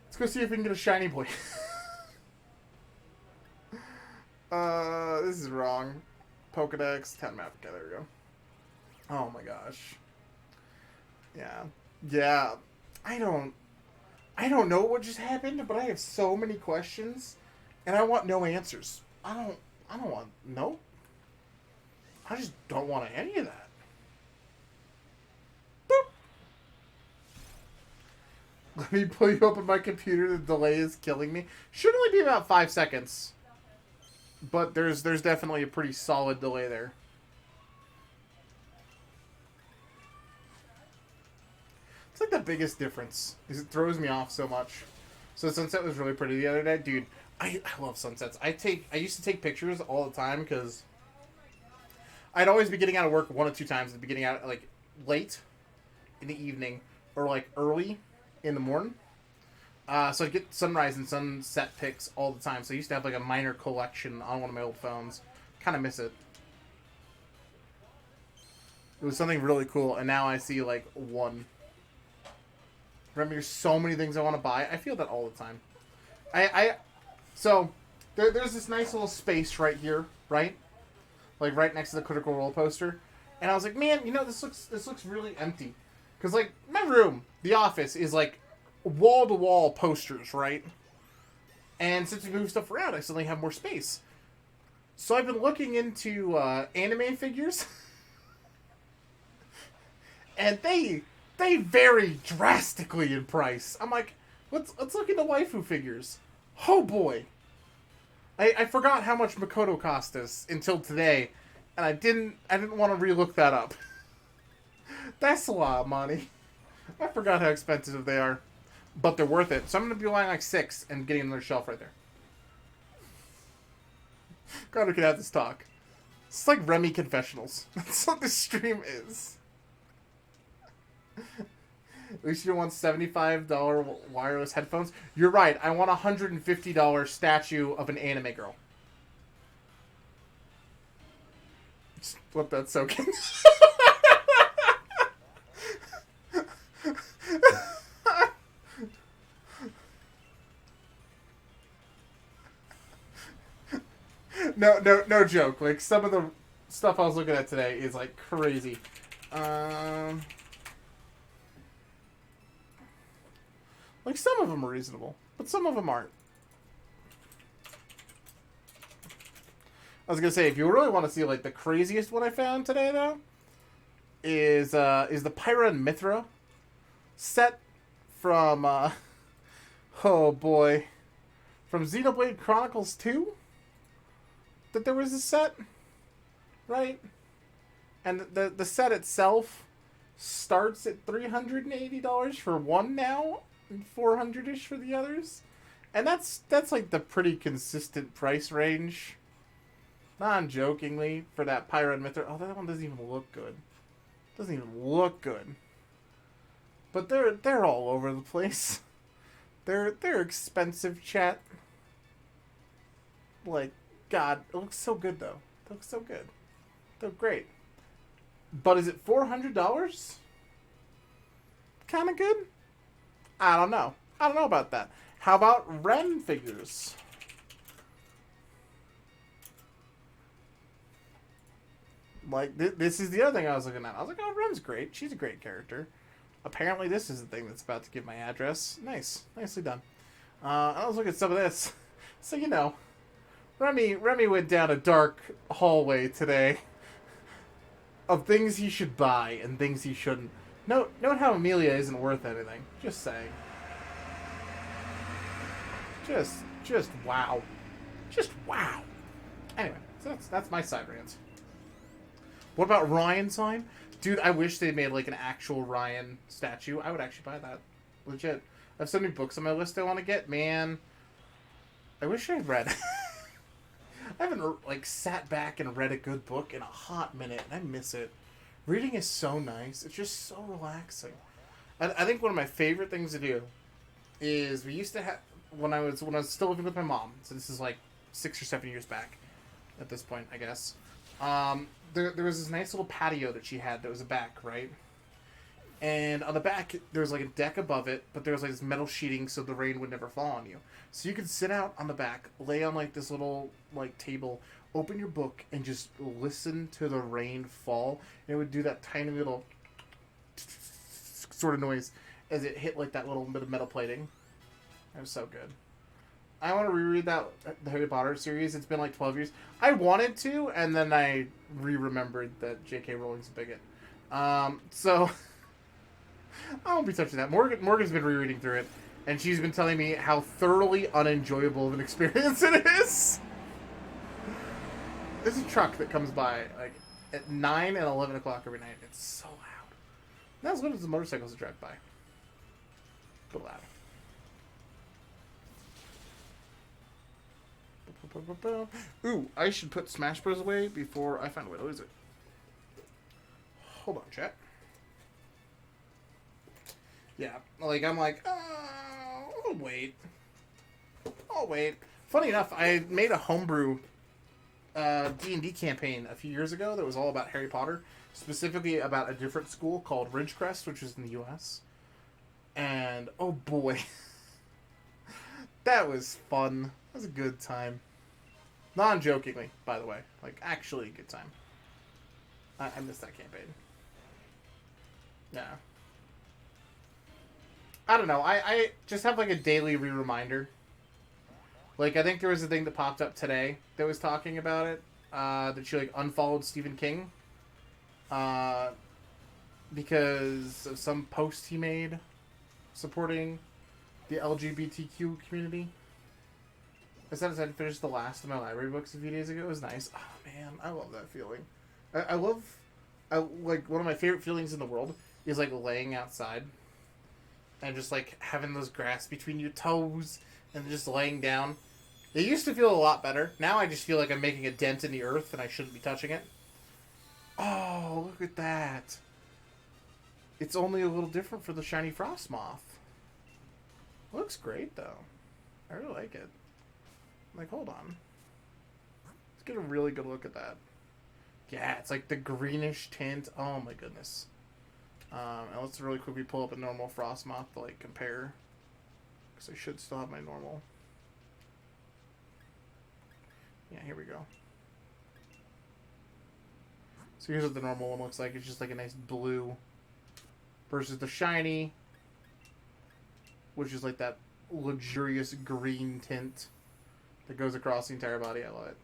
Let's go see if we can get a shiny boy. This is wrong. Pokedex, 10 map. Okay, there we go. Oh my gosh. Yeah. I don't know what just happened, but I have so many questions, and I want no answers. I don't want no. I just don't want any of that. Boop. Let me pull you up on my computer. The delay is killing me. Should only be about 5 seconds, but there's definitely a pretty solid delay there. It's like the biggest difference is it throws me off so much. So sunset was really pretty the other day, dude. I love sunsets. I used to take pictures all the time because I'd always be getting out of work 1 or 2 times. I'd be getting out like late in the evening or like early in the morning. So I'd get sunrise and sunset pics all the time. So I used to have like a minor collection on one of my old phones. Kind of miss it. It was something really cool, and now I see like one. Remember, there's so many things I want to buy. I feel that all the time. So there's this nice little space right here, right? Like right next to the Critical Role poster. And I was like, man, you know, this looks really empty. Because like my room, the office, is like wall to wall posters, right? And since we move stuff around, I suddenly have more space. So I've been looking into anime figures. And they vary drastically in price. I'm like, let's look into waifu figures. Oh boy. I forgot how much Makoto cost us until today, and I didn't want to relook that up. That's a lot of money. I forgot how expensive they are, but they're worth it. So I'm gonna be buying like 6 and getting another shelf right there. God, we can have this talk. It's like Remy confessionals. That's what this stream is. At least you don't want $75 wireless headphones. You're right. I want a $150 statue of an anime girl. Just let that soak in. No joke. Like, some of the stuff I was looking at today is, like, crazy. Like, some of them are reasonable, but some of them aren't. I was gonna say, if you really want to see, like, the craziest one I found today, though, is the Pyra and Mithra set from oh boy, from Xenoblade Chronicles 2. That there was a set, right? And the set itself starts at $380 for one now, and $400-ish for the others. And that's like the pretty consistent price range. Non-jokingly, for that Pyra and Mithra. Oh, that one doesn't even look good. Doesn't even look good. But they're all over the place. They're expensive, chat. Like, God, it looks so good though. It looks so good. They're great. But is it $400? Kind of good? I don't know. I don't know about that. How about Ren figures? Like, this is the other thing I was looking at. I was like, oh, Ren's great. She's a great character. Apparently, this is the thing that's about to give my address. Nice. Nicely done. I was looking at some of this. So, you know, Remy went down a dark hallway today of things he should buy and things he shouldn't. Note how Amelia isn't worth anything. Just saying. Just wow. Just wow. Anyway, so that's my side rant. What about Ryan sign? Dude, I wish they made like an actual Ryan statue. I would actually buy that. Legit. I have so many books on my list I want to get. Man, I wish I had read. I haven't like sat back and read a good book in a hot minute, and I miss it. Reading is so nice. It's just so relaxing. I think one of my favorite things to do is we used to have when I was still living with my mom. So this is like 6 or 7 years back at this point, I guess. There was this nice little patio that she had that was a back, right? And on the back, there was like a deck above it, but there was like this metal sheeting so the rain would never fall on you. So you could sit out on the back, lay on like this little like table, open your book, and just listen to the rain fall. And it would do that tiny little sort of noise as it hit like that little bit of metal plating. It was so good. I want to reread the Harry Potter series. It's been like 12 years. I wanted to, and then I remembered that J.K. Rowling's a bigot. So I won't be touching that. Morgan's been rereading through it, and she's been telling me how thoroughly unenjoyable of an experience it is. There's a truck that comes by like at 9 and 11 o'clock every night. It's so loud. Not as loud as the motorcycles that drive by, but loud. Ooh, I should put Smash Bros. Away before I find a way to lose it. Hold on, chat. Yeah, like, I'm like, oh, I'll wait. Funny enough, I made a homebrew D&D campaign a few years ago that was all about Harry Potter, specifically about a different school called Ridgecrest, which is in the U.S. And, oh boy, that was fun. That was a good time. Non-jokingly, by the way. Like, actually a good time. I missed that campaign. Yeah. I don't know. I just have, like, a daily re-reminder. Like, I think there was a thing that popped up today that was talking about it. That she, like, unfollowed Stephen King. Because of some post he made supporting the LGBTQ community. I said I finished the last of my library books a few days ago. It was nice. Oh, man. I love that feeling. I like, one of my favorite feelings in the world is, like, laying outside and just, like, having those grass between your toes and just laying down. It used to feel a lot better. Now I just feel like I'm making a dent in the earth and I shouldn't be touching it. Oh, look at that. It's only a little different for the shiny frost moth. Looks great, though. I really like it. Like, hold on. Let's get a really good look at that. Yeah, it's like the greenish tint. Oh my goodness. And let's really quickly pull up a normal Frostmoth to like compare. Because I should still have my normal. Yeah, here we go. So here's what the normal one looks like. It's just like a nice blue. Versus the shiny. Which is like that luxurious green tint that goes across the entire body. I love it.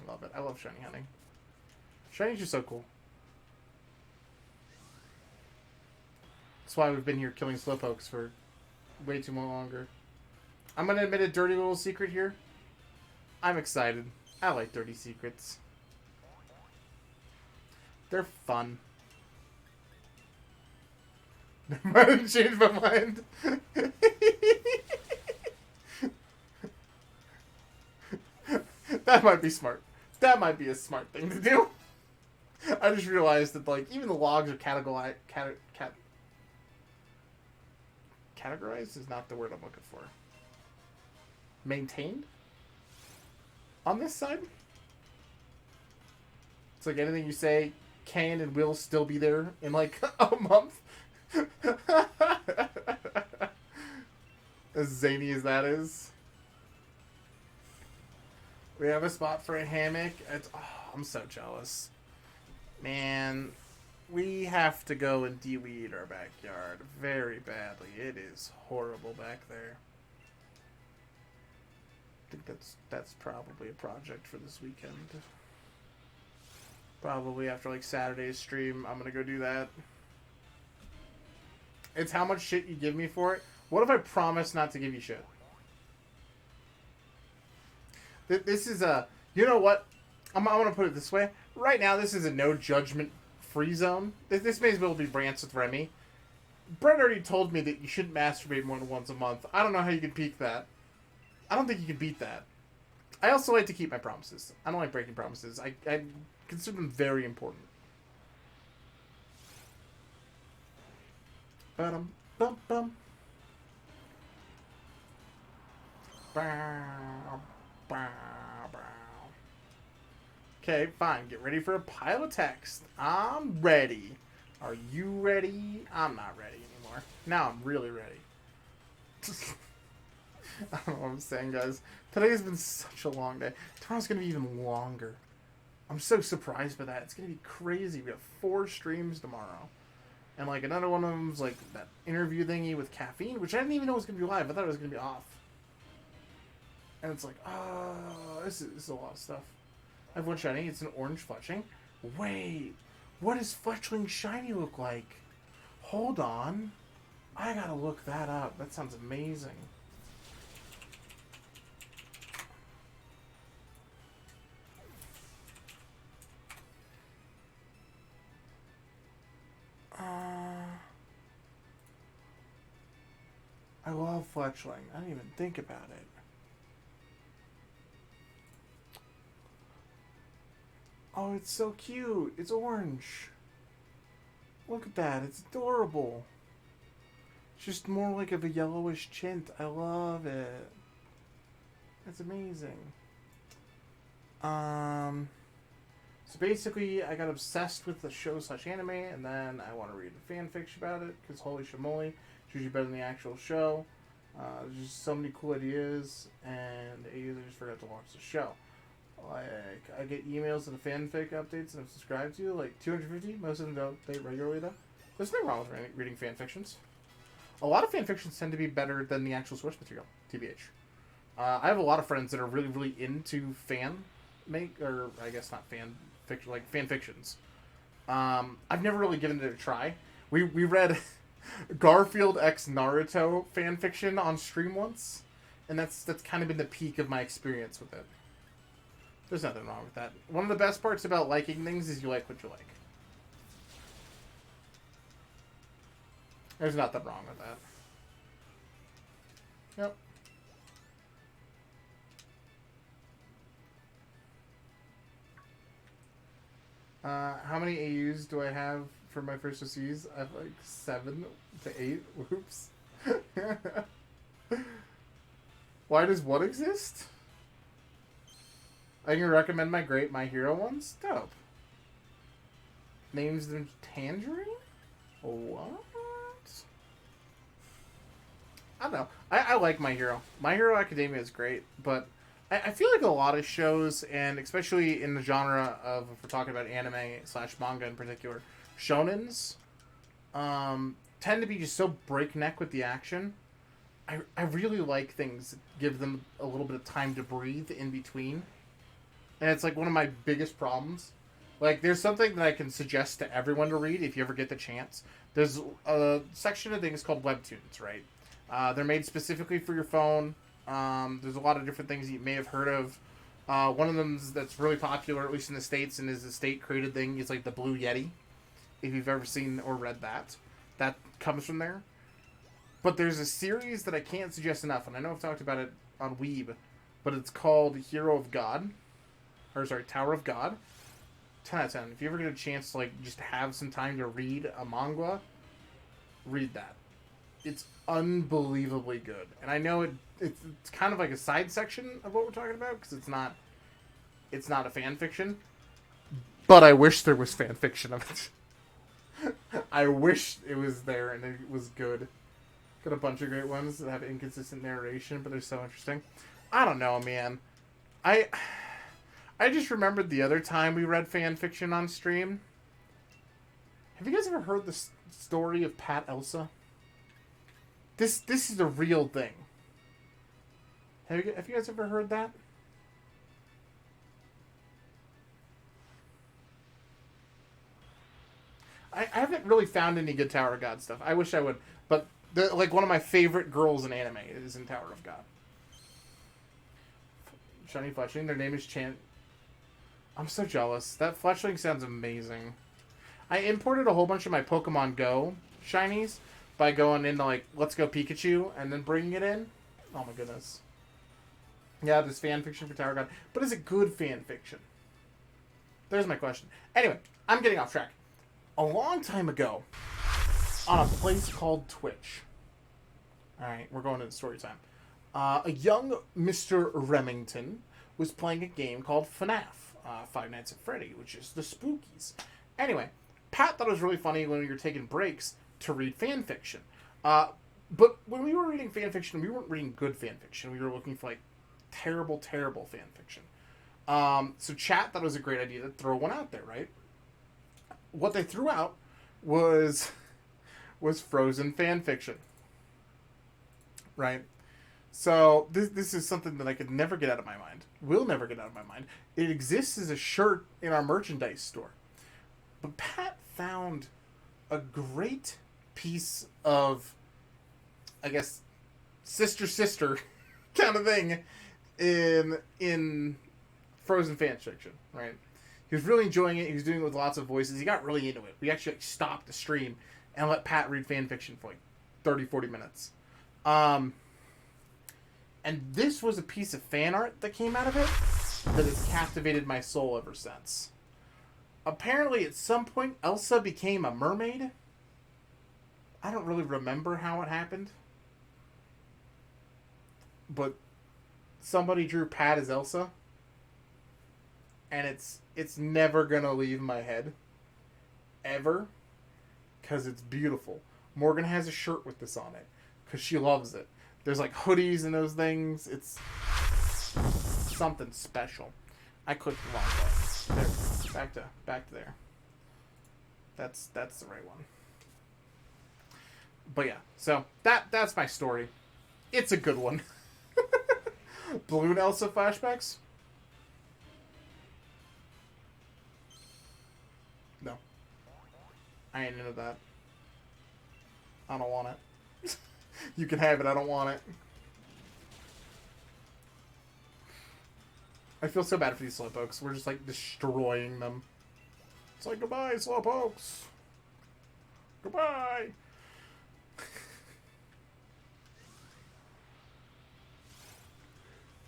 I love it. I love shiny hunting. Shinies are so cool. That's why we've been here killing slowpokes for way too much longer. I'm gonna admit a dirty little secret here. I'm excited. I like dirty secrets. They're fun. I might have changed my mind. That might be smart. That might be a smart thing to do. I just realized that, like, even the logs are categorized. Categorized is not the word I'm looking for. Maintained? On this side? It's like anything you say can and will still be there in, like, a month. As zany as that is. We have a spot for a hammock. I'm so jealous. Man, we have to go and de-weed our backyard very badly. It is horrible back there. I think that's probably a project for this weekend. Probably after, like, Saturday's stream, I'm gonna go do that. It's how much shit you give me for it. What if I promise not to give you shit? This is a... You know what? I'm going to put it this way. Right now, this is a no judgment free zone. This may as well be Rants with Remy. Brett already told me that you shouldn't masturbate more than once a month. I don't know how you could peak that. I don't think you can beat that. I also like to keep my promises. I don't like breaking promises. I consider them very important. Bum bum bum. Okay, fine. Get ready for a pile of text. I'm ready. Are you ready? I'm not ready anymore. Now I'm really ready. I don't know what I'm saying, guys. Today's been such a long day. Tomorrow's going to be even longer. I'm so surprised by that. It's going to be crazy. We have 4 streams tomorrow. And, like, another one of them's, like, that interview thingy with caffeine, which I didn't even know was going to be live. I thought it was going to be off. And it's like, oh, this is a lot of stuff. I have one shiny. It's an orange fletchling. Wait, what does fletchling shiny look like? Hold on. I gotta look that up. That sounds amazing. I love fletchling. I didn't even think about it. Oh, it's so cute. It's orange. Look at that. It's adorable. It's just more like of a yellowish tint. I love it. That's amazing. So basically, I got obsessed with the show / anime, and then I want to read the fanfiction about it, because holy shamoly, it's usually better than the actual show. There's just so many cool ideas, and I just forgot to watch the show. Like, I get emails and fanfic updates and I'm subscribed to, like, 250. Most of them don't update regularly, though. There's nothing wrong with reading fanfictions. A lot of fanfictions tend to be better than the actual source material, TBH. I have a lot of friends that are really, really into or I guess not fanfiction, like fanfictions. I've never really given it a try. We read Garfield x Naruto fanfiction on stream once, and that's kind of been the peak of my experience with it. There's nothing wrong with that. One of the best parts about liking things is you like what you like. There's nothing wrong with that. Yep. How many AUs do I have for my first OCs? I have like 7 to 8. Whoops. Why does what exist? I can recommend my great My Hero ones? Dope. Names them Tangerine? What? I don't know. I like My Hero. My Hero Academia is great, but I feel like a lot of shows, and especially in the genre of, if we're talking about anime / manga in particular, shonens, tend to be just so breakneck with the action. I really like things that give them a little bit of time to breathe in between. And it's like one of my biggest problems Like, there's something that I can suggest to everyone to read if you ever get the chance. There's a section of things called webtoons, right? They're made specifically for your phone. There's a lot of different things you may have heard of. One of them that's really popular, at least in the States, and is a state-created thing, is like the Blue Yeti. If you've ever seen or read that. That comes from there. But there's a series that I can't suggest enough, and I know I've talked about it on Weeb, but it's called Hero of God. Or, sorry, Tower of God. 10 out of 10. If you ever get a chance to, like, just have some time to read a manga, read that. It's unbelievably good. And I know it's kind of like a side section of what we're talking about, because it's not a fan fiction. But I wish there was fan fiction of it. I wish it was there and it was good. Got a bunch of great ones that have inconsistent narration, but they're so interesting. I don't know, man. I just remembered the other time we read fan fiction on stream. Have you guys ever heard the story of Pat Elsa? This is a real thing. Have you guys ever heard that? I haven't really found any good Tower of God stuff. I wish I would, but like one of my favorite girls in anime is in Tower of God. Shiny Fletchling, their name is Chan. I'm so jealous. That Fletchling sounds amazing. I imported a whole bunch of my Pokemon Go shinies by going into like Let's Go Pikachu and then bringing it in. Oh my goodness. Yeah, there's fan fiction for Tower of God, but is it good fan fiction? There's my question. Anyway, I'm getting off track. A long time ago, on a place called Twitch. Alright, we're going into story time. A young Mr. Remington was playing a game called FNAF, Five Nights at Freddy, which is the Spookies. Anyway, Pat thought it was really funny when we were taking breaks to read fan fiction. But when we were reading fan fiction, we weren't reading good fan fiction. We were looking for, like, terrible, terrible fan fiction. So chat thought it was a great idea to throw one out there, right? What they threw out was Frozen fan fiction, right? So this is something that I could never get out of my mind. Will never get out of my mind. It exists as a shirt in our merchandise store. But Pat found a great piece of, I guess, sister kind of thing in Frozen fan fiction, right? He was really enjoying it. He was doing it with lots of voices. He got really into it. We actually stopped the stream and let Pat read fan fiction for like 30, 40 minutes. And this was a piece of fan art that came out of it that has captivated my soul ever since. Apparently, at some point, Elsa became a mermaid. I don't really remember how it happened. But somebody drew Pat as Elsa. And it's never gonna leave my head. Ever. Because it's beautiful. Morgan has a shirt with this on it. Because she loves it. There's like hoodies and those things. It's something special. I clicked the wrong button. There. Back to there. That's the right one. But yeah, so that's my story. It's a good one. Balloon Elsa flashbacks? No. I ain't into that. I don't want it. You can have it, I don't want it. I feel so bad for these slowpokes. We're just like destroying them. It's like, goodbye, slowpokes. Goodbye.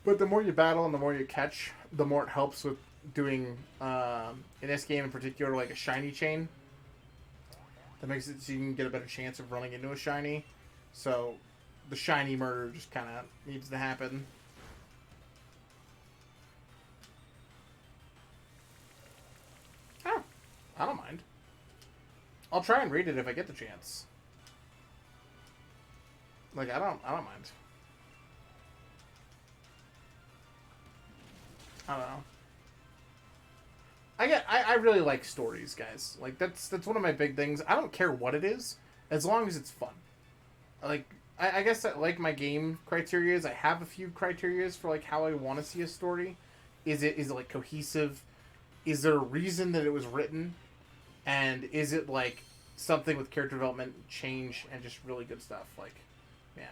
But the more you battle and the more you catch, the more it helps with doing, in this game in particular, like a shiny chain. That makes it so you can get a better chance of running into a shiny. So the shiny murder just kind of needs to happen. Oh, I don't mind. I'll try and read it if I get the chance. Like, I don't mind. I don't know. I really like stories, guys. Like, that's one of my big things. I don't care what it is, as long as it's fun. Like, I guess that, like, my game criteria is I have a few criterias for, like, how I want to see a story. Is it like, cohesive? is there a reason that it was written, and is it like something with character development, change, and just really good stuff? Like, man,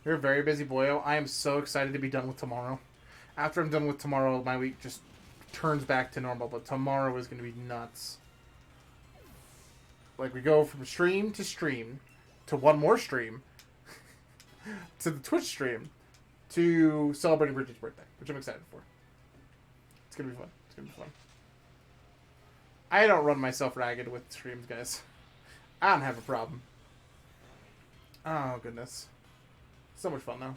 you're a very busy boyo. I am so excited to be done with tomorrow. After I'm done with tomorrow, my week just turns back to normal, but tomorrow is going to be nuts. Like, we go from stream to one more stream to the Twitch stream to celebrating Bridget's birthday, which I'm excited for. It's going to be fun. It's going to be fun. I don't run myself ragged with streams, guys. I don't have a problem. Oh, goodness. So much fun, though.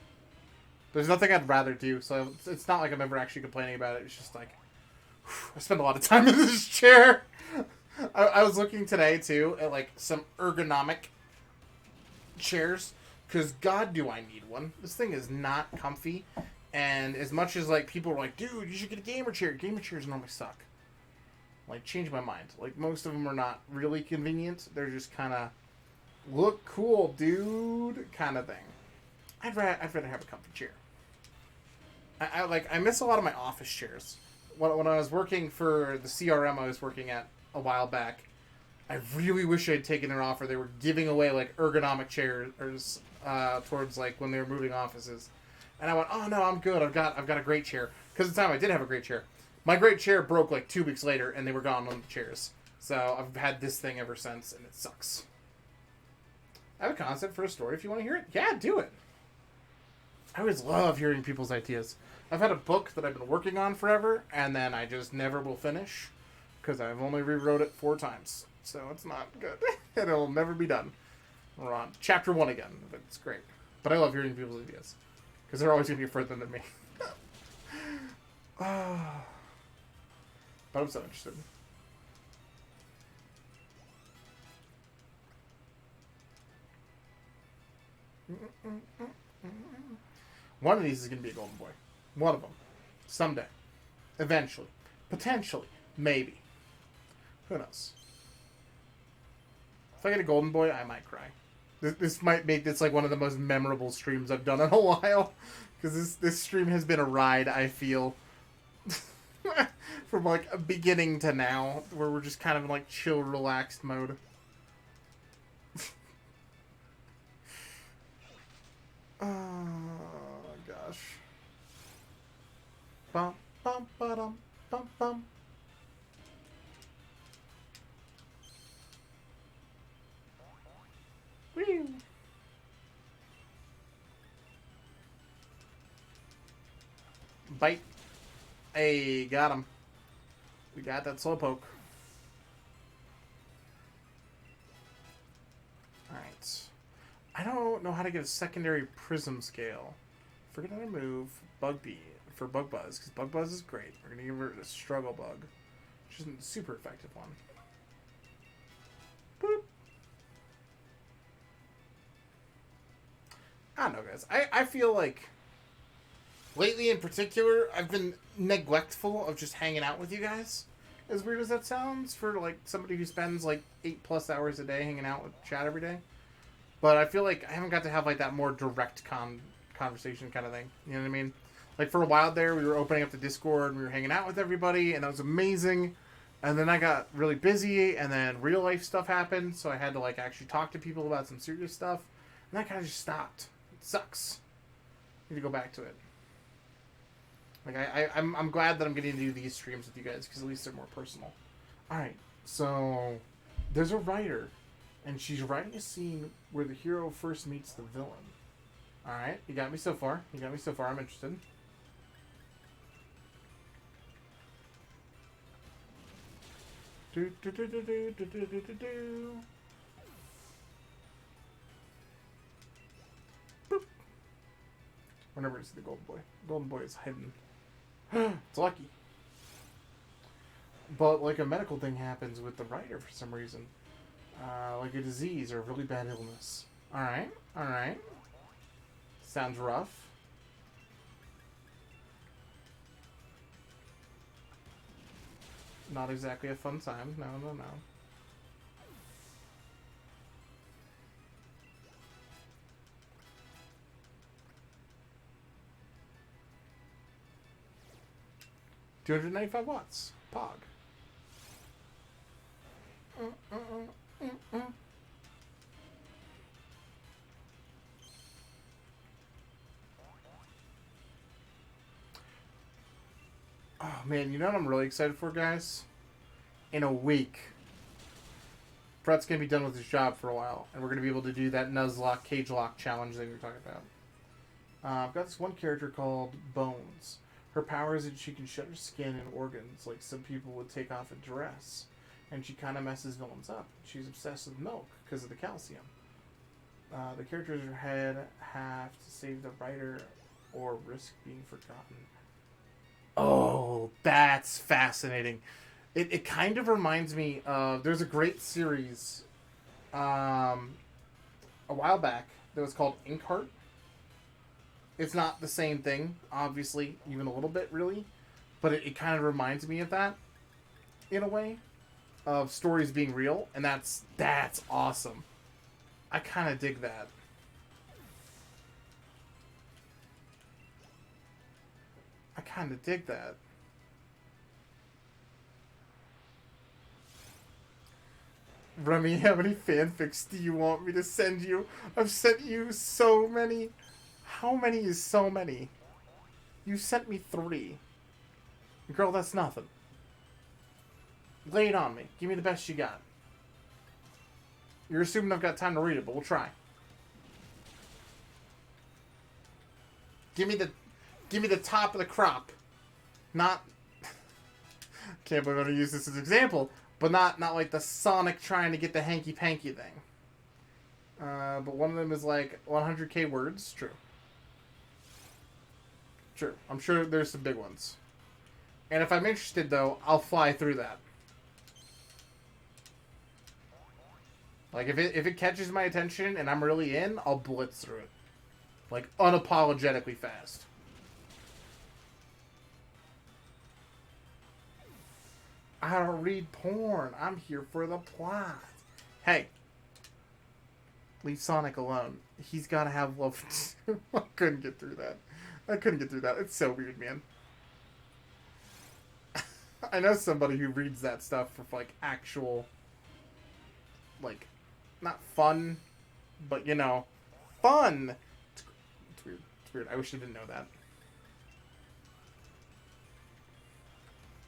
There's nothing I'd rather do, so it's not like I'm ever actually complaining about it. It's just like, I spend a lot of time in this chair. I was looking today, too, at, like, some ergonomic chairs, because God, do I need one. This thing is not comfy, and as much as, like, people are like, dude, you should get a gamer chair. Gamer chairs normally suck. Like, change my mind. Like, most of them are not really convenient. They're just kind of, look cool, dude, kind of thing. I'd rather have a comfy chair. I miss a lot of my office chairs. When I was working for the CRM I was working at a while back, I really wish I'd taken an offer. They were giving away, like, ergonomic chairs towards, like, when they were moving offices. And I went, oh, no, I'm good. I've got a great chair. Because at the time I did have a great chair. My great chair broke, like, 2 weeks later, and they were gone on the chairs. So I've had this thing ever since, and it sucks. I have a concept for a story if you want to hear it. Yeah, do it. I always love hearing people's ideas. I've had a book that I've been working on forever, and then I just never will finish, because I've only rewrote it 4 times. So it's not good. And it'll never be done. We're on chapter 1 again, but it's great. But I love hearing people's ideas, because they're always going to be further than me. But I'm so interested. One of these is going to be a golden boy. One of them. Someday. Eventually. Potentially. Maybe. Who knows? If I get a golden boy, I might cry. This might make this like one of the most memorable streams I've done in a while. Because this stream has been a ride, I feel. From like beginning to now. Where we're just kind of in like chill, relaxed mode. Oh, gosh. Bum, bum, ba-dum, bum, bum. Whee! Bite. Hey, got him. We got that slowpoke. Alright. I don't know how to get a secondary prism scale. Forget how to move Bug Bee for Bug Buzz, because Bug Buzz is great. We're going to give her a Struggle Bug, which isn't a super effective one. Boop. I don't know, guys. I feel like lately in particular, I've been neglectful of just hanging out with you guys. As weird as that sounds for like somebody who spends like 8+ hours a day hanging out with chat every day. But I feel like I haven't got to have like that more direct conversation kind of thing. You know what I mean? Like for a while there, we were opening up the Discord, and we were hanging out with everybody, and that was amazing. And then I got really busy, and then real life stuff happened, so I had to like actually talk to people about some serious stuff, and that kind of just stopped. It sucks. Need to go back to it. Like I'm glad that I'm getting to do these streams with you guys, because at least they're more personal. All right, so there's a writer, and she's writing a scene where the hero first meets the villain. All right, you got me so far. I'm interested. Do do do do do do do do do do. Boop. Whenever it's the golden boy. Golden boy is hidden. It's lucky. But like a medical thing happens with the writer for some reason. Like a disease or a really bad illness. Alright, alright. Sounds rough. Not exactly a fun time. No, no, no. $295 watts. Pog. Oh man, you know what I'm really excited for, guys? In a week, Brett's gonna be done with his job for a while, and we're gonna be able to do that Nuzlocke cage lock challenge that we were talking about. I've got this one character called Bones. Her power is that she can shed her skin and organs like some people would take off a dress, and she kind of messes villains up. She's obsessed with milk because of the calcium. The characters in her head have to save the writer or risk being forgotten. Oh, that's fascinating. It kind of reminds me of... There's a great series a while back that was called Inkheart. It's not the same thing, obviously, even a little bit, really. But it kind of reminds me of that, in a way, of stories being real. And that's awesome. I kind of dig that. I kind of dig that. Remy, how many fanfics do you want me to send you? I've sent you so many. How many is so many? You sent me 3. Girl, that's nothing. Lay it on me. Give me the best you got. You're assuming I've got time to read it, but we'll try. Give me the top of the crop. Not... Can't believe I'm going to use this as an example. But not like the Sonic trying to get the hanky-panky thing. But one of them is like 100k words. True. True. I'm sure there's some big ones. And if I'm interested, though, I'll fly through that. Like, if it catches my attention and I'm really in, I'll blitz through it. Like, unapologetically fast. I don't read porn. I'm here for the plot. Hey. Leave Sonic alone. He's got to have love. I couldn't get through that. It's so weird, man. I know somebody who reads that stuff for, like, actual... Like, not fun, but, you know, fun! It's weird. It's weird. I wish I didn't know that.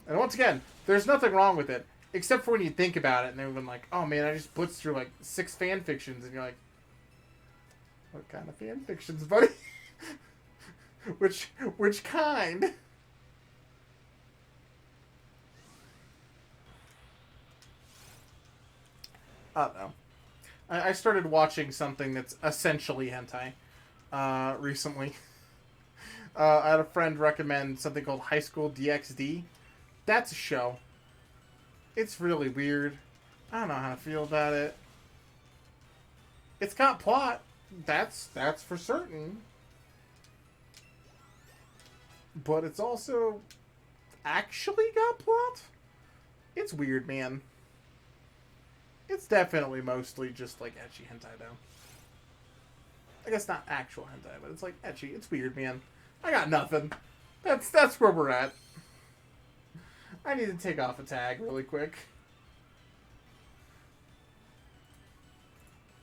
And once again, there's nothing wrong with it, except for when you think about it, and then when like, oh man, I just blitzed through like 6 fan fictions, and you're like, what kind of fan fictions, buddy? which kind? I don't know. I started watching something that's essentially hentai recently. I had a friend recommend something called High School DxD. That's a show. It's really weird. I don't know how to feel about it. It's got plot. That's for certain. But it's also actually got plot? It's weird, man. It's definitely mostly just like ecchi hentai, though. I guess not actual hentai, but it's like ecchi. It's weird, man. I got nothing. That's where we're at. I need to take off a tag really quick.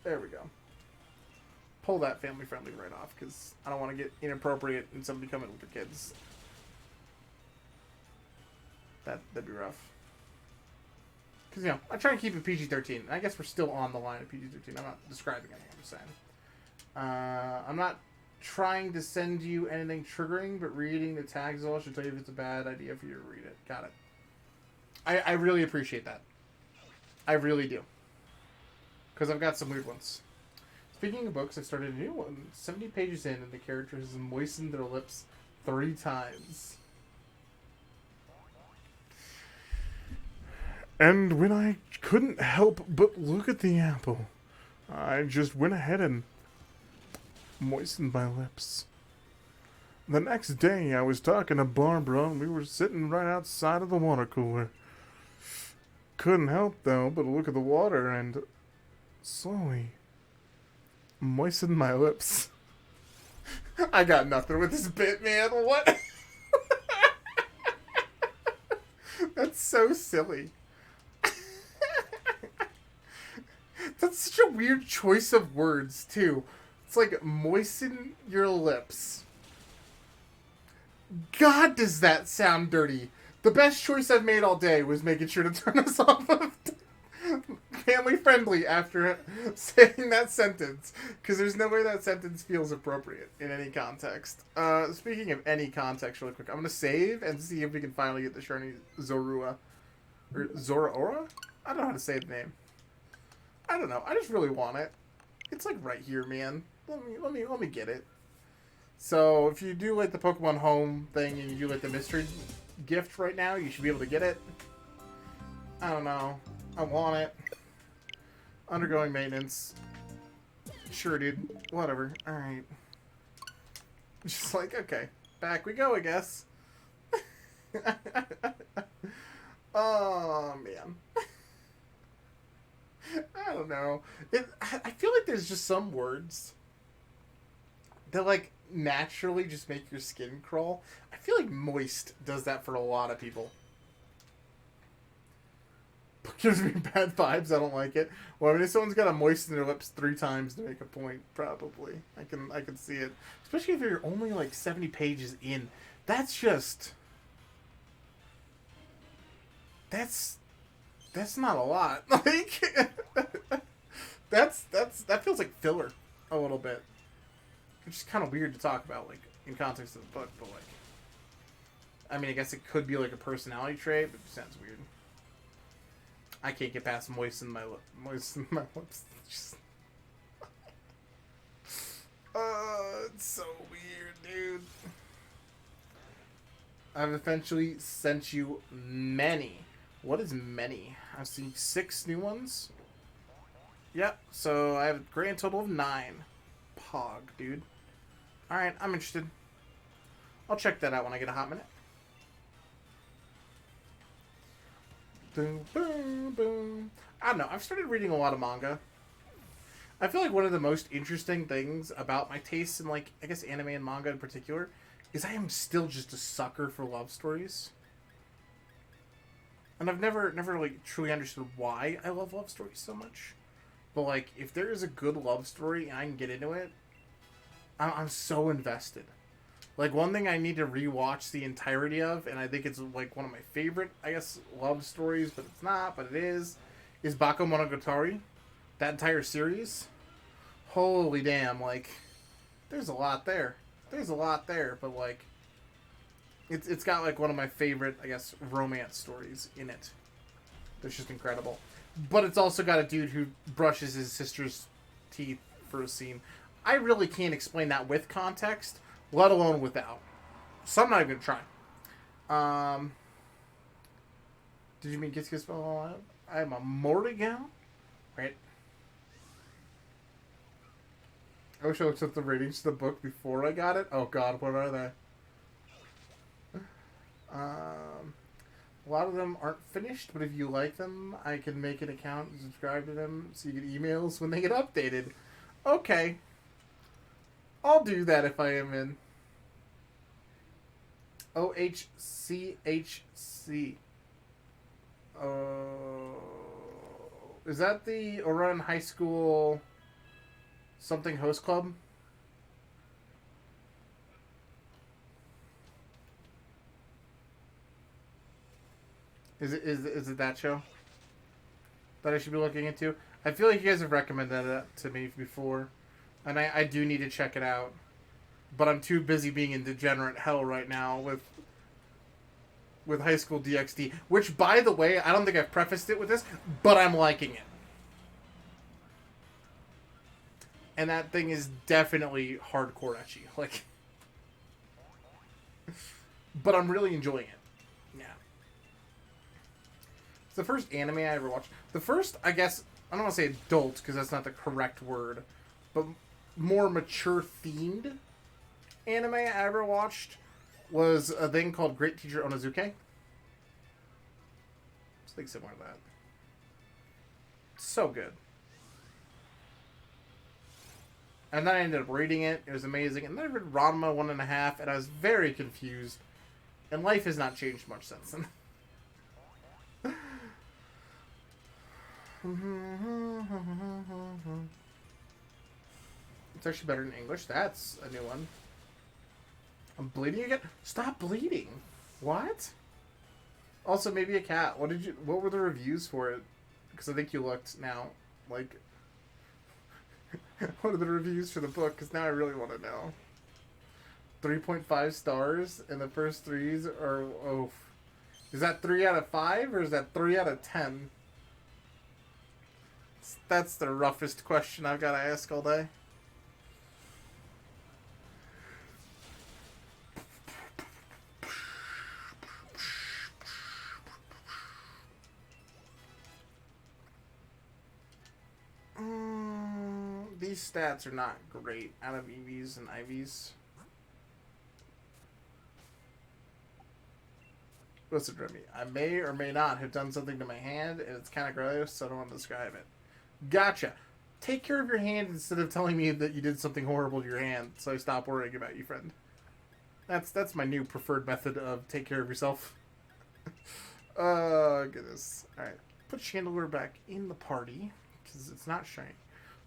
There we go. Pull that family friendly right off, because I don't want to get inappropriate and somebody coming with their kids. That'd be rough. Because, you know, I try and keep it PG-13. And I guess we're still on the line of PG-13. I'm not describing anything, I'm just saying. I'm not trying to send you anything triggering, but reading the tags all should tell you if it's a bad idea for you to read it. Got it. I really appreciate that. I really do. Because I've got some weird ones. Speaking of books, I started a new one. 70 pages in, and the characters moistened their lips 3 times. And when I couldn't help but look at the apple, I just went ahead and moistened my lips. The next day, I was talking to Barbara, and we were sitting right outside of the water cooler. Couldn't help, though, but look at the water and slowly moisten my lips. I got nothing with this bit, man. What? That's so silly. That's such a weird choice of words, too. It's like, moisten your lips. God, does that sound dirty. The best choice I've made all day was making sure to turn us off of family friendly after saying that sentence. Because there's no way that sentence feels appropriate in any context. Speaking of any context, really quick, I'm going to save and see if we can finally get the shiny Zorua. Or Zora? I don't know how to say the name. I don't know. I just really want it. It's like right here, man. Let me get it. So if you do like the Pokemon Home thing and you do like the mystery gift right now, you should be able to get it. I don't know. I want it. Undergoing maintenance. Sure, dude. Whatever. Alright. Just like, okay. Back we go, I guess. Oh, man. I don't know. I feel like there's just some words that, like, naturally just make your skin crawl. I feel like moist does that for a lot of people. Gives me bad vibes. I don't like it. Well, I mean, if someone's got to moisten their lips 3 times to make a point, probably. I can see it. Especially if you're only, like, 70 pages in. That's just... That's not a lot. Like, that feels like filler a little bit. It's just kind of weird to talk about, like, in context of the book, but, like, I mean, I guess it could be, like, a personality trait, but it sounds weird. I can't get past moisten my lips. Just... it's so weird, dude. I've eventually sent you many. What is many? I've seen 6 new ones. Yep, so I have a grand total of 9. Pog, dude. Alright, I'm interested. I'll check that out when I get a hot minute. Boom, boom, boom. I don't know. I've started reading a lot of manga. I feel like one of the most interesting things about my tastes in, like, I guess anime and manga in particular, is I am still just a sucker for love stories. And I've never like, truly understood why I love love stories so much. But, like, if there is a good love story and I can get into it, I'm so invested. Like, one thing I need to rewatch the entirety of, and I think it's, like, one of my favorite, I guess, love stories, but it's not, but it is Bakemonogatari. That entire series. Holy damn, like, there's a lot there. There's a lot there, but, like, it's got, like, one of my favorite, I guess, romance stories in it. That's just incredible. But it's also got a dude who brushes his sister's teeth for a scene. I really can't explain that with context, let alone without. So I'm not even going to try. Did you mean Kiss Kiss Bell? I'm a Mortigal? Right. I wish I looked up the ratings to the book before I got it. Oh god, what are they? A lot of them aren't finished, but if you like them, I can make an account and subscribe to them so you get emails when they get updated. Okay. I'll do that if I am in. OHCHC. Is that the Orion High School something host club? Is it that show that I should be looking into? I feel like you guys have recommended that to me before, and I do need to check it out. But I'm too busy being in degenerate hell right now with High School DxD, which, by the way, I don't think I've prefaced it with this, but I'm liking it. And that thing is definitely hardcore ecchi. Like, but I'm really enjoying it. Yeah. It's the first anime I ever watched. The first, I guess, I don't want to say adult, because that's not the correct word, but more mature themed anime I ever watched was a thing called Great Teacher Onizuka. Something similar to that. So good. And then I ended up reading it. It was amazing. And then I read Ranma 1.5, and I was very confused. And life has not changed much since then. It's actually better in English. That's a new one. I'm bleeding again? Stop bleeding. What? Also, maybe a cat. What were the reviews for it? Because I think you looked now. Like, what are the reviews for the book? Because now I really want to know. 3.5 stars, and the first threes are, oh. Is that 3 out of 5, or is that 3 out of 10? That's the roughest question I've got to ask all day. These stats are not great out of EVs and IVs. Listen, Remy, I may or may not have done something to my hand, and it's kind of gross, so I don't want to describe it. Gotcha. Take care of your hand instead of telling me that you did something horrible to your hand, so I stop worrying about you, friend. That's my new preferred method of take care of yourself. Oh, goodness. Alright, put Chandelure back in the party, because it's not shiny.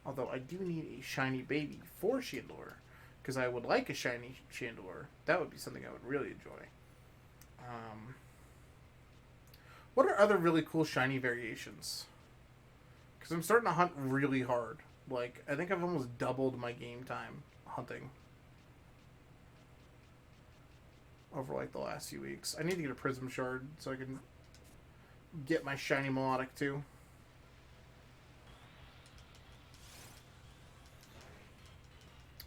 Although I do need a shiny baby for Chandelure, because I would like a shiny Chandelure. That would be something I would really enjoy. What are other really cool shiny variations? Because I'm starting to hunt really hard. Like, I think I've almost doubled my game time hunting over, like, the last few weeks. I need to get a Prism Shard so I can get my shiny Melodic, too.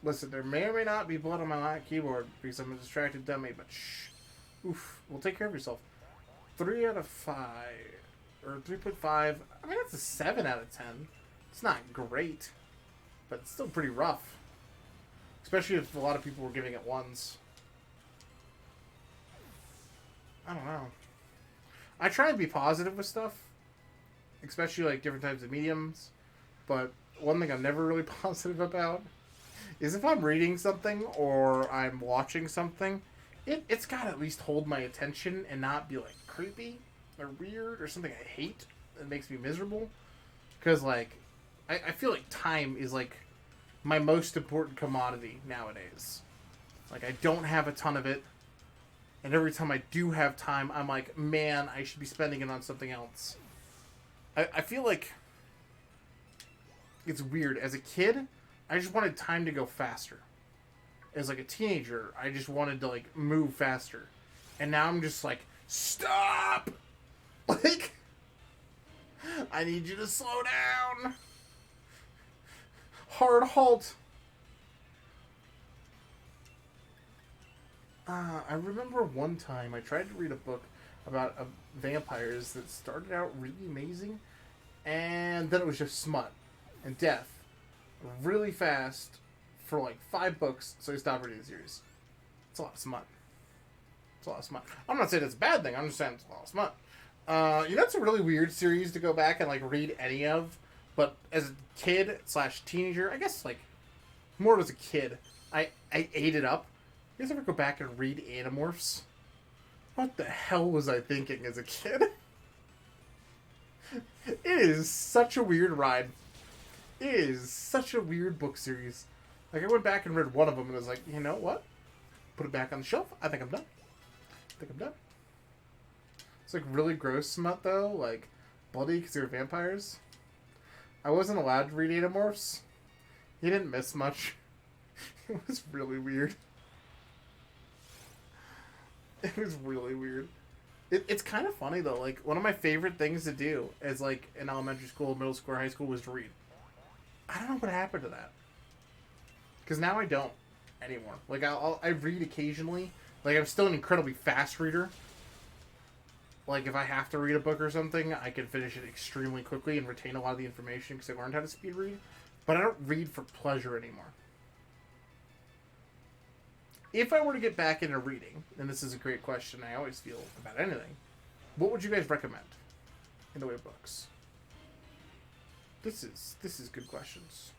Listen, there may or may not be blood on my keyboard because I'm a distracted dummy, but shh. Oof. Well, take care of yourself. 3 out of 5. Or 3.5. I mean, that's a 7 out of 10. It's not great, but it's still pretty rough. Especially if a lot of people were giving it 1s. I don't know. I try and be positive with stuff. Especially, like, different types of mediums. But one thing I'm never really positive about is if I'm reading something or I'm watching something, it's got to at least hold my attention and not be, like, creepy or weird or something I hate that makes me miserable. Because, like, I feel like time is, like, my most important commodity nowadays. Like, I don't have a ton of it. And every time I do have time, I'm like, man, I should be spending it on something else. I feel like it's weird. As a kid, I just wanted time to go faster. As, like, a teenager, I just wanted to, like, move faster. And now I'm just like, stop! Like, I need you to slow down. Hard halt. I remember one time I tried to read a book about vampires that started out really amazing, and then it was just smut and death really fast for like 5 books, so I stopped reading the series. It's a lot of smut. It's a lot of smut. I'm not saying it's a bad thing, I'm just saying it's a lot of smut. You know, it's a really weird series to go back and like read any of, but as a kid / teenager, I guess like more as a kid, I ate it up. You guys ever go back and read Animorphs? What the hell was I thinking as a kid? It is such a weird ride. It is such a weird book series. Like, I went back and read one of them and was like, you know what? Put it back on the shelf. I think I'm done. It's like really gross smut though, like bloody because they're vampires. I wasn't allowed to read Animorphs. You didn't miss much. It was really weird. It was really weird. It's kind of funny though. Like, one of my favorite things to do as like in elementary school, middle school, or high school was to read. I don't know what happened to that. Because now I don't anymore. Like, I read occasionally. Like, I'm still an incredibly fast reader. Like, if I have to read a book or something, I can finish it extremely quickly and retain a lot of the information because I learned how to speed read. But I don't read for pleasure anymore. If I were to get back into reading, and this is a great question I always feel about anything, what would you guys recommend in the way of books? This is good questions.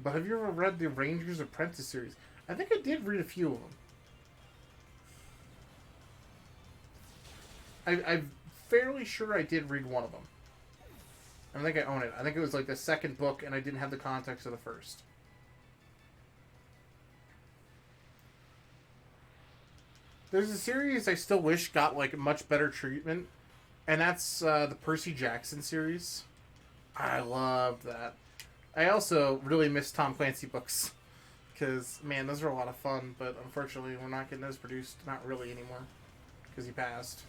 But have you ever read the Ranger's Apprentice series? I think I did read a few of them. I've fairly sure I did read one of them. I think I own it. I think it was like the second book, and I didn't have the context of the first. There's a series I still wish got like much better treatment, and that's the Percy Jackson series. I loved that. I also really miss Tom Clancy books, because man, those are a lot of fun. But unfortunately, we're not getting those produced. Not really anymore, because he passed.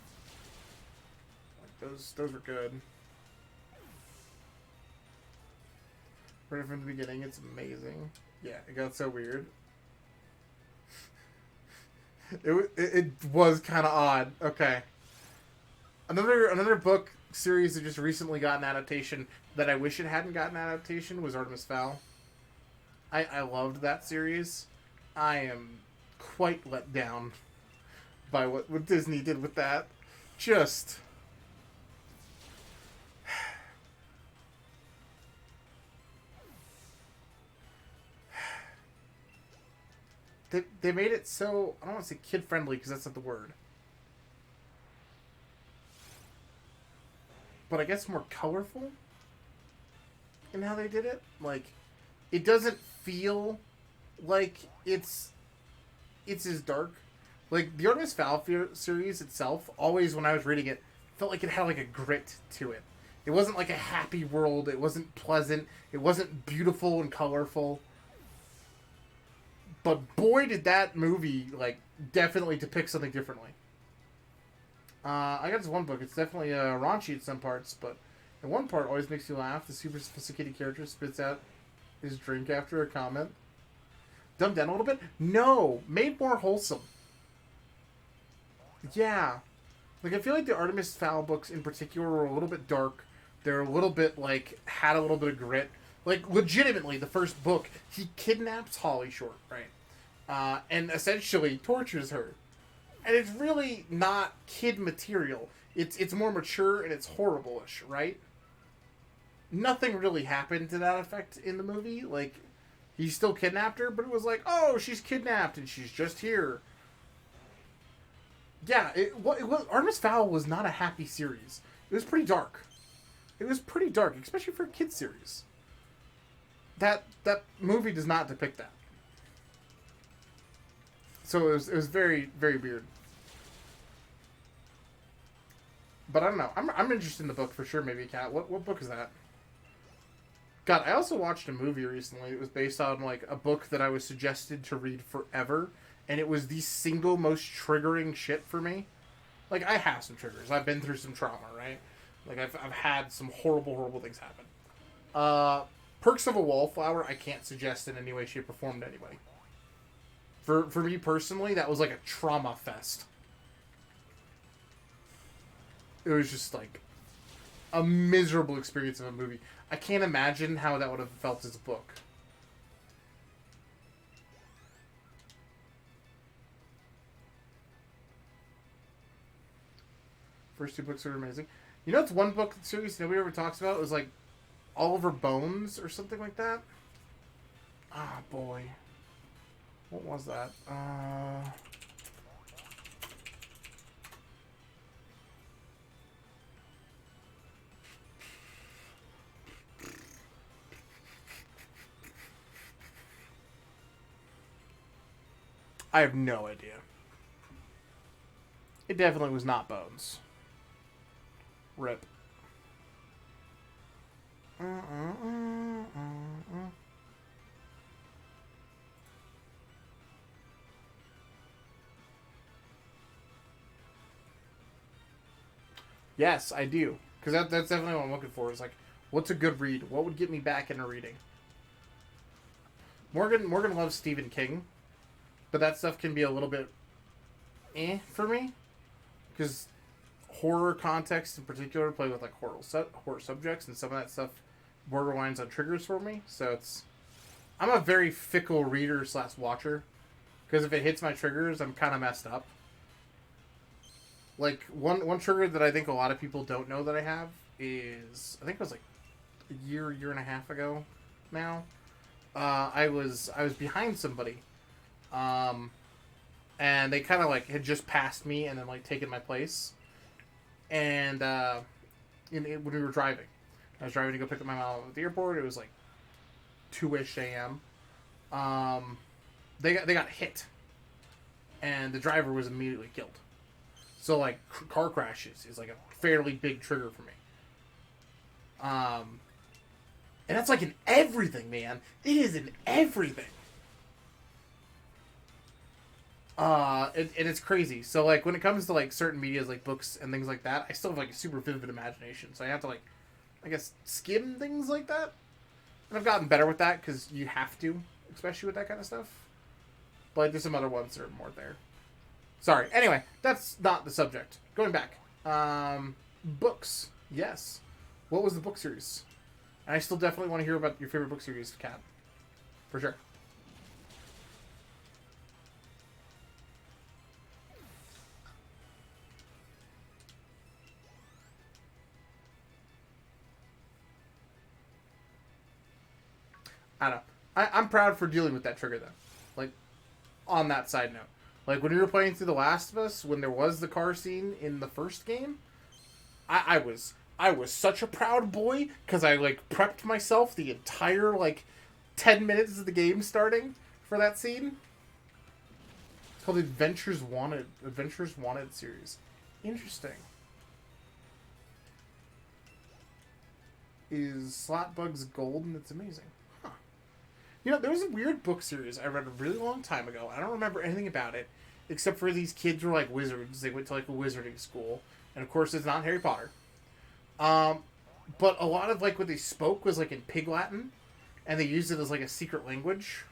Like those were good. Right from the beginning, it's amazing. Yeah, it got so weird. It was kind of odd. Okay. Another book series that just recently got an adaptation that I wish it hadn't gotten an adaptation was Artemis Fowl. I loved that series. I am quite let down by what Disney did with that. Just... They made it so, I don't want to say kid-friendly because that's not the word. But I guess more colorful in how they did it. Like, it doesn't feel like it's as dark. Like, the Artemis Fowl series itself, always when I was reading it, felt like it had like a grit to it. It wasn't like a happy world. It wasn't pleasant. It wasn't beautiful and colorful. But boy, did that movie, like, definitely depict something differently. I got this one book. It's definitely raunchy at some parts, but in one part, always makes you laugh. The super sophisticated character spits out his drink after a comment. Dumbed down a little bit? No! Made more wholesome. Yeah. Like, I feel like the Artemis Fowl books in particular were a little bit dark. They're a little bit, like, had a little bit of grit. Like, legitimately, the first book, he kidnaps Holly Short, right? And essentially tortures her. And it's really not kid material. It's more mature and it's horrible-ish, right? Nothing really happened to that effect in the movie. Like, he still kidnapped her, but it was like, oh, she's kidnapped and she's just here. Yeah, Artemis Fowl was not a happy series. It was pretty dark. It was pretty dark, especially for a kid's series. That movie does not depict that. So it was very, very weird. But I don't know. I'm interested in the book for sure. Maybe Kat. What book is that? God, I also watched a movie recently. It was based on like a book that I was suggested to read forever, and it was the single most triggering shit for me. Like, I have some triggers. I've been through some trauma, right? Like I've had some horrible things happen. Perks of a Wallflower, I can't suggest in any way, shape, or form to anybody. For me personally, that was like a trauma fest. It was just like a miserable experience of a movie. I can't imagine how that would have felt as a book. First two books are amazing. You know, it's one book series nobody ever talks about. It was like Oliver Bones or something like that. Ah, boy. What was that? I have no idea. It definitely was not Bones. Rip. Yes, I do. Because that's definitely what I'm looking for. Is like, what's a good read? What would get me back into reading? Morgan loves Stephen King, but that stuff can be a little bit for me. Because horror context in particular play with like horror subjects, and some of that stuff borderlines on triggers for me. So I'm a very fickle reader / watcher. Because if it hits my triggers, I'm kind of messed up. Like, one trigger that I think a lot of people don't know that I have is, I think it was like a year and a half ago now. I was behind somebody. And they kind of like had just passed me and then like taken my place. and when we were driving, I was driving to go pick up my mom at the airport. It was like 2-ish a.m. They got hit, and the driver was immediately killed. So like car crashes is like a fairly big trigger for me. And that's like in everything, man. It is in everything. And it's crazy. So like when it comes to like certain medias like books and things like that, I still have like a super vivid imagination. So I have to like, I guess, skim things like that. And I've gotten better with that because you have to, especially with that kind of stuff. But there's some other ones that are more there. Sorry. Anyway, that's not the subject. Going back. Books. Yes. What was the book series? And I still definitely want to hear about your favorite book series, Kat. For sure. I don't know. I'm proud for dealing with that trigger, though. Like, on that side note. Like, when we were playing through The Last of Us, when there was the car scene in the first game, I was such a proud boy, because I, like, prepped myself the entire, like, 10 minutes of the game starting for that scene. It's called Adventures Wanted series. Interesting. Is Slotbug's gold and it's amazing. Huh. You know, there was a weird book series I read a really long time ago. I don't remember anything about it, except for these kids were like wizards. They went to like a wizarding school. And of course it's not Harry Potter. But a lot of like what they spoke was like in Pig Latin. And they used it as like a secret language.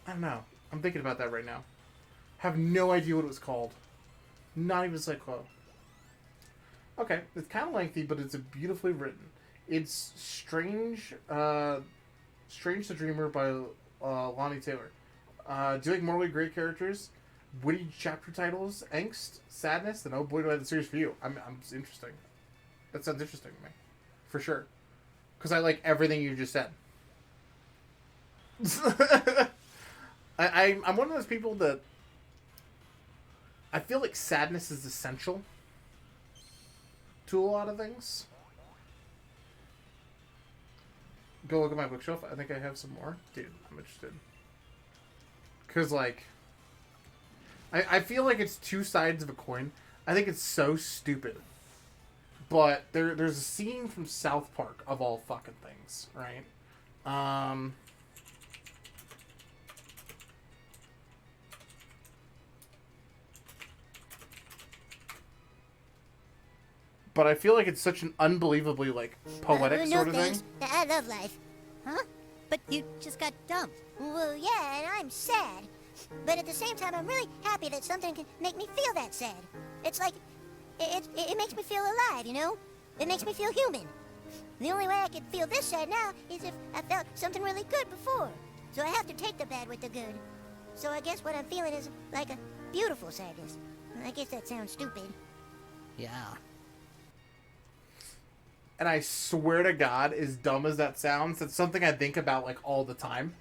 I don't know. I'm thinking about that right now. Have no idea what it was called. Not even Cyclo. Okay, it's kind of lengthy, but it's beautifully written. It's Strange the Dreamer by Lonnie Taylor. Do you like morally great characters? Witty chapter titles? Angst? Sadness? Then oh boy do I have the series for you. I'm interesting. That sounds interesting to me. For sure. Because I like everything you just said. I'm one of those people that I feel like sadness is essential to a lot of things. Go look at my bookshelf. I think I have some more. Dude, I'm interested. Because, like, I feel like it's two sides of a coin. I think it's so stupid. But there's a scene from South Park, of all fucking things, right? But I feel like it's such an unbelievably, like, poetic no sort of thanks. thing. I love life. Huh? But you just got dumped. Well, yeah, and I'm sad. But at the same time, I'm really happy that something can make me feel that sad. It's like, it makes me feel alive, you know? It makes me feel human. The only way I can feel this sad now is if I felt something really good before. So I have to take the bad with the good. So I guess what I'm feeling is like a beautiful sadness. I guess that sounds stupid. Yeah. And I swear to God, as dumb as that sounds, that's something I think about, like, all the time.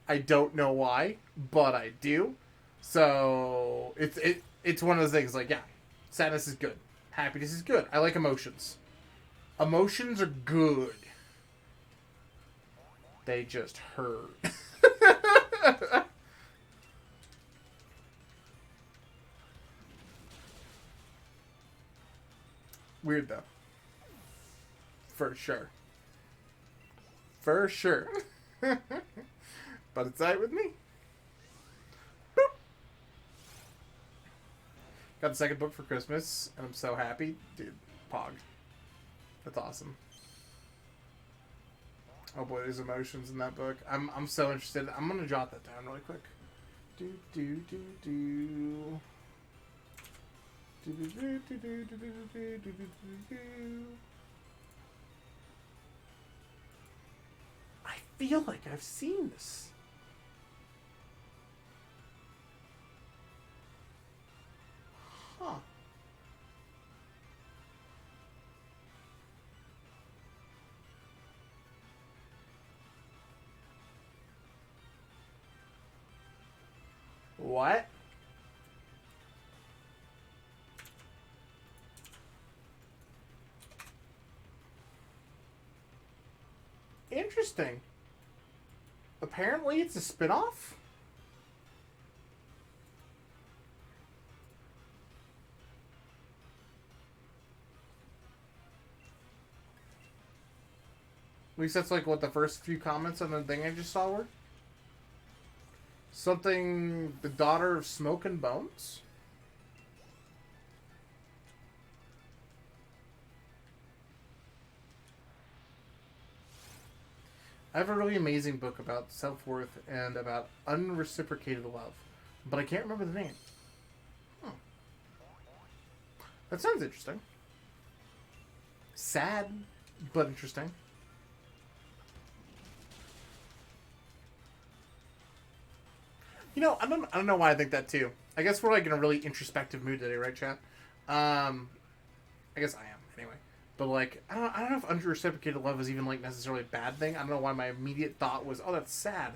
I don't know why, but I do. So, it's one of those things, like, yeah, sadness is good. Happiness is good. I like emotions. Emotions are good. They just hurt. Weird, though. For sure. For sure. But it's alright with me. Boop. Got the second book for Christmas, and I'm so happy. Dude, Pog. That's awesome. Oh boy, there's emotions in that book. I'm so interested. I'm gonna jot that down really quick. Do do do do. I feel like I've seen this. Huh. What? Interesting. Apparently it's a spin-off? At least that's like what the first few comments on the thing I just saw were. Something, the daughter of Smoke and Bones? I have a really amazing book about self-worth and about unreciprocated love, but I can't remember the name. That sounds interesting. Sad, but interesting. You know, I don't know why I think that too. I guess we're like in a really introspective mood today, right, chat? I guess I am anyway. But like, I don't know if unreciprocated love is even like necessarily a bad thing. I don't know why my immediate thought was, oh, that's sad.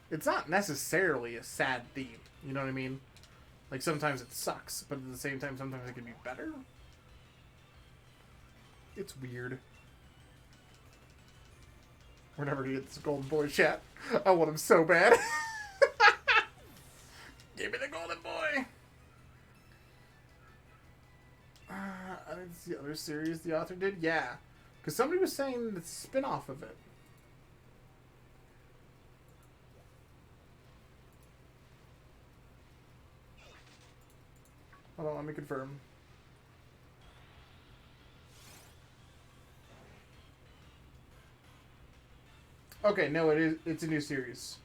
It's not necessarily a sad theme. You know what I mean? Like sometimes it sucks, but at the same time, sometimes it can be better. It's weird. We're never gonna get this golden boy chat. I want him so bad. Give me the golden boy. I didn't see the other series the author did. Yeah, because somebody was saying it's a spin-off of it. Hold on, let me confirm. Okay, no, it is. It's a new series.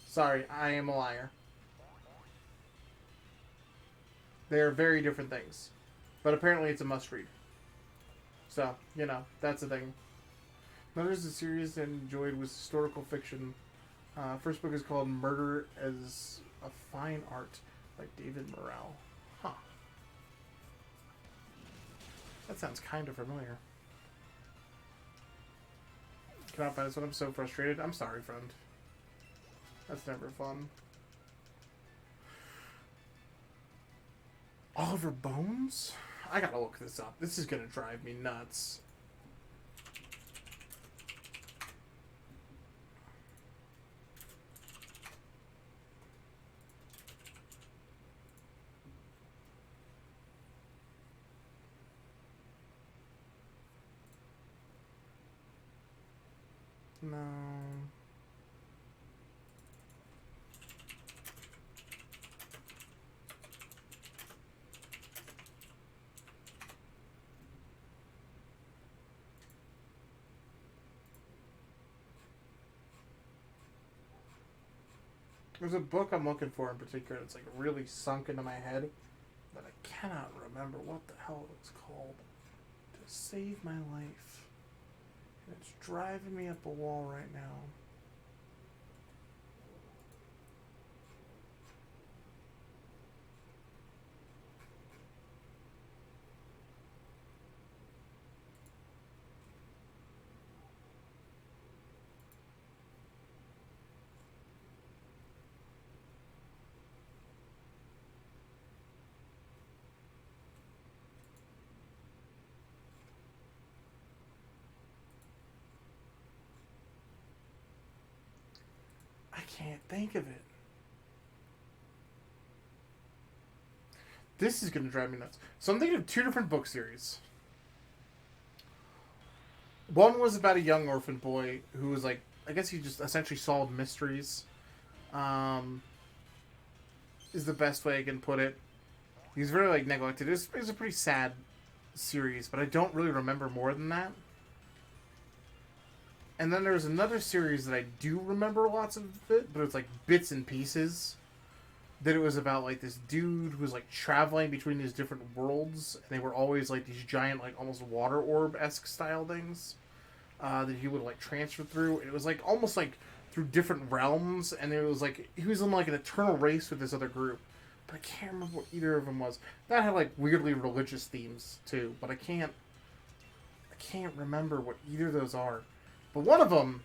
Sorry, I am a liar. They are very different things. But apparently it's a must-read. So, you know, that's the thing. Another is a series I enjoyed was historical fiction. First book is called Murder as a Fine Art by David Morrell. Huh. That sounds kind of familiar. Cannot find this one. I'm so frustrated. I'm sorry, friend. That's never fun. Oliver Bones? I gotta look this up. This is gonna drive me nuts. No. There's a book I'm looking for in particular that's like really sunk into my head that I cannot remember what the hell it's called. To Save My Life. And it's driving me up a wall right now. I can't think of it. This is going to drive me nuts. So I'm thinking of two different book series. One was about a young orphan boy who was like, I guess he just essentially solved mysteries. Is the best way I can put it. He's very like neglected. It was a pretty sad series, but I don't really remember more than that. And then there's another series that I do remember lots of it, but it's like bits and pieces. That it was about like this dude who was like traveling between these different worlds, and they were always like these giant, like almost water orb-esque style things that he would like transfer through. And it was like almost like through different realms, and it was like he was in like an eternal race with this other group, but I can't remember what either of them was. That had like weirdly religious themes too, but I can't remember what either of those are. But one of them,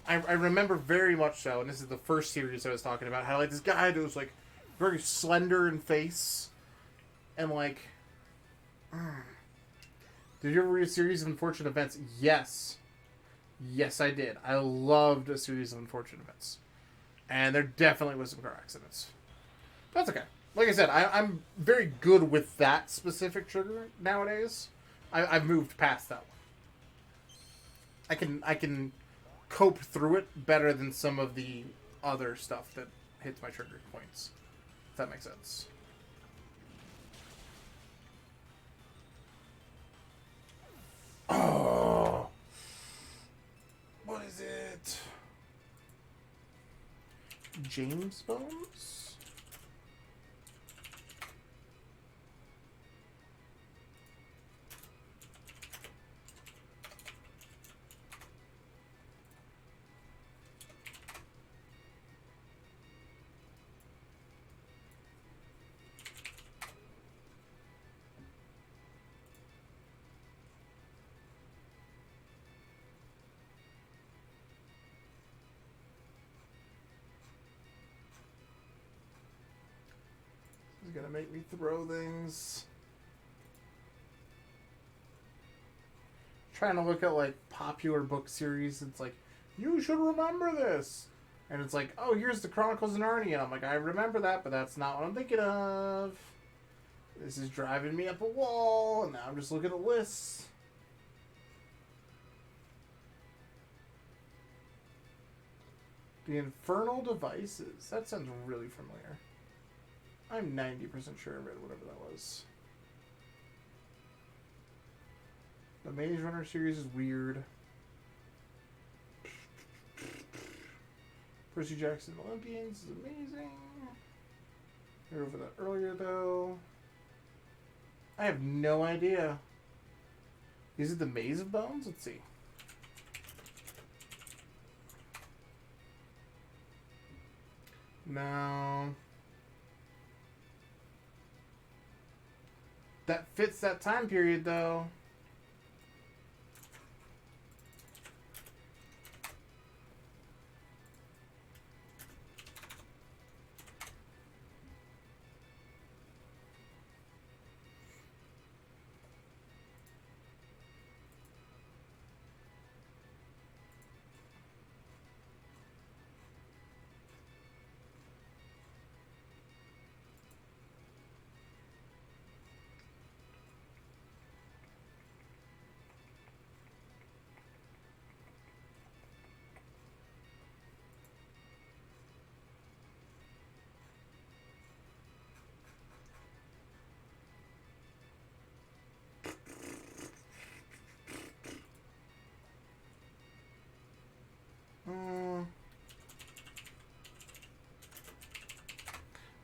I remember very much so, and this is the first series I was talking about, how like this guy that was like very slender in face, and like. Did you ever read a series of unfortunate events? Yes. Yes, I did. I loved a series of unfortunate events. And there definitely was some car accidents. That's okay. Like I said, I'm very good with that specific trigger nowadays. I've moved past that one. I can cope through it better than some of the other stuff that hits my trigger points. If that makes sense. Oh, what is it? James Bones? It's gonna make me throw things. Trying to look at like popular book series. It's like, you should remember this. And it's like, oh, here's the Chronicles of Narnia. I'm like, I remember that, but that's not what I'm thinking of. This is driving me up a wall, and now I'm just looking at lists. The Infernal Devices. That sounds really familiar. I'm 90% sure I read whatever that was. The Maze Runner series is weird. Percy Jackson Olympians is amazing. I read over that earlier, though. I have no idea. Is it the Maze of Bones? Let's see. No. That fits that time period, though.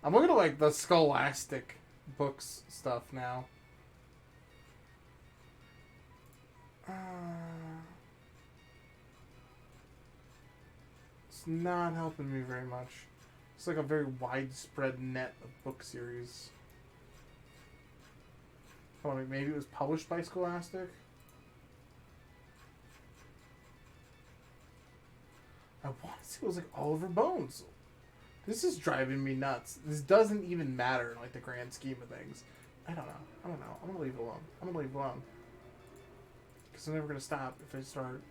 I'm looking at like the Scholastic books stuff now. It's not helping me very much. It's like a very widespread net of book series. Oh, maybe it was published by Scholastic? I want to say it was like Oliver Bones. This is driving me nuts. This doesn't even matter in like the grand scheme of things. I don't know. I'm gonna leave it alone. Because I'm never gonna stop if I start.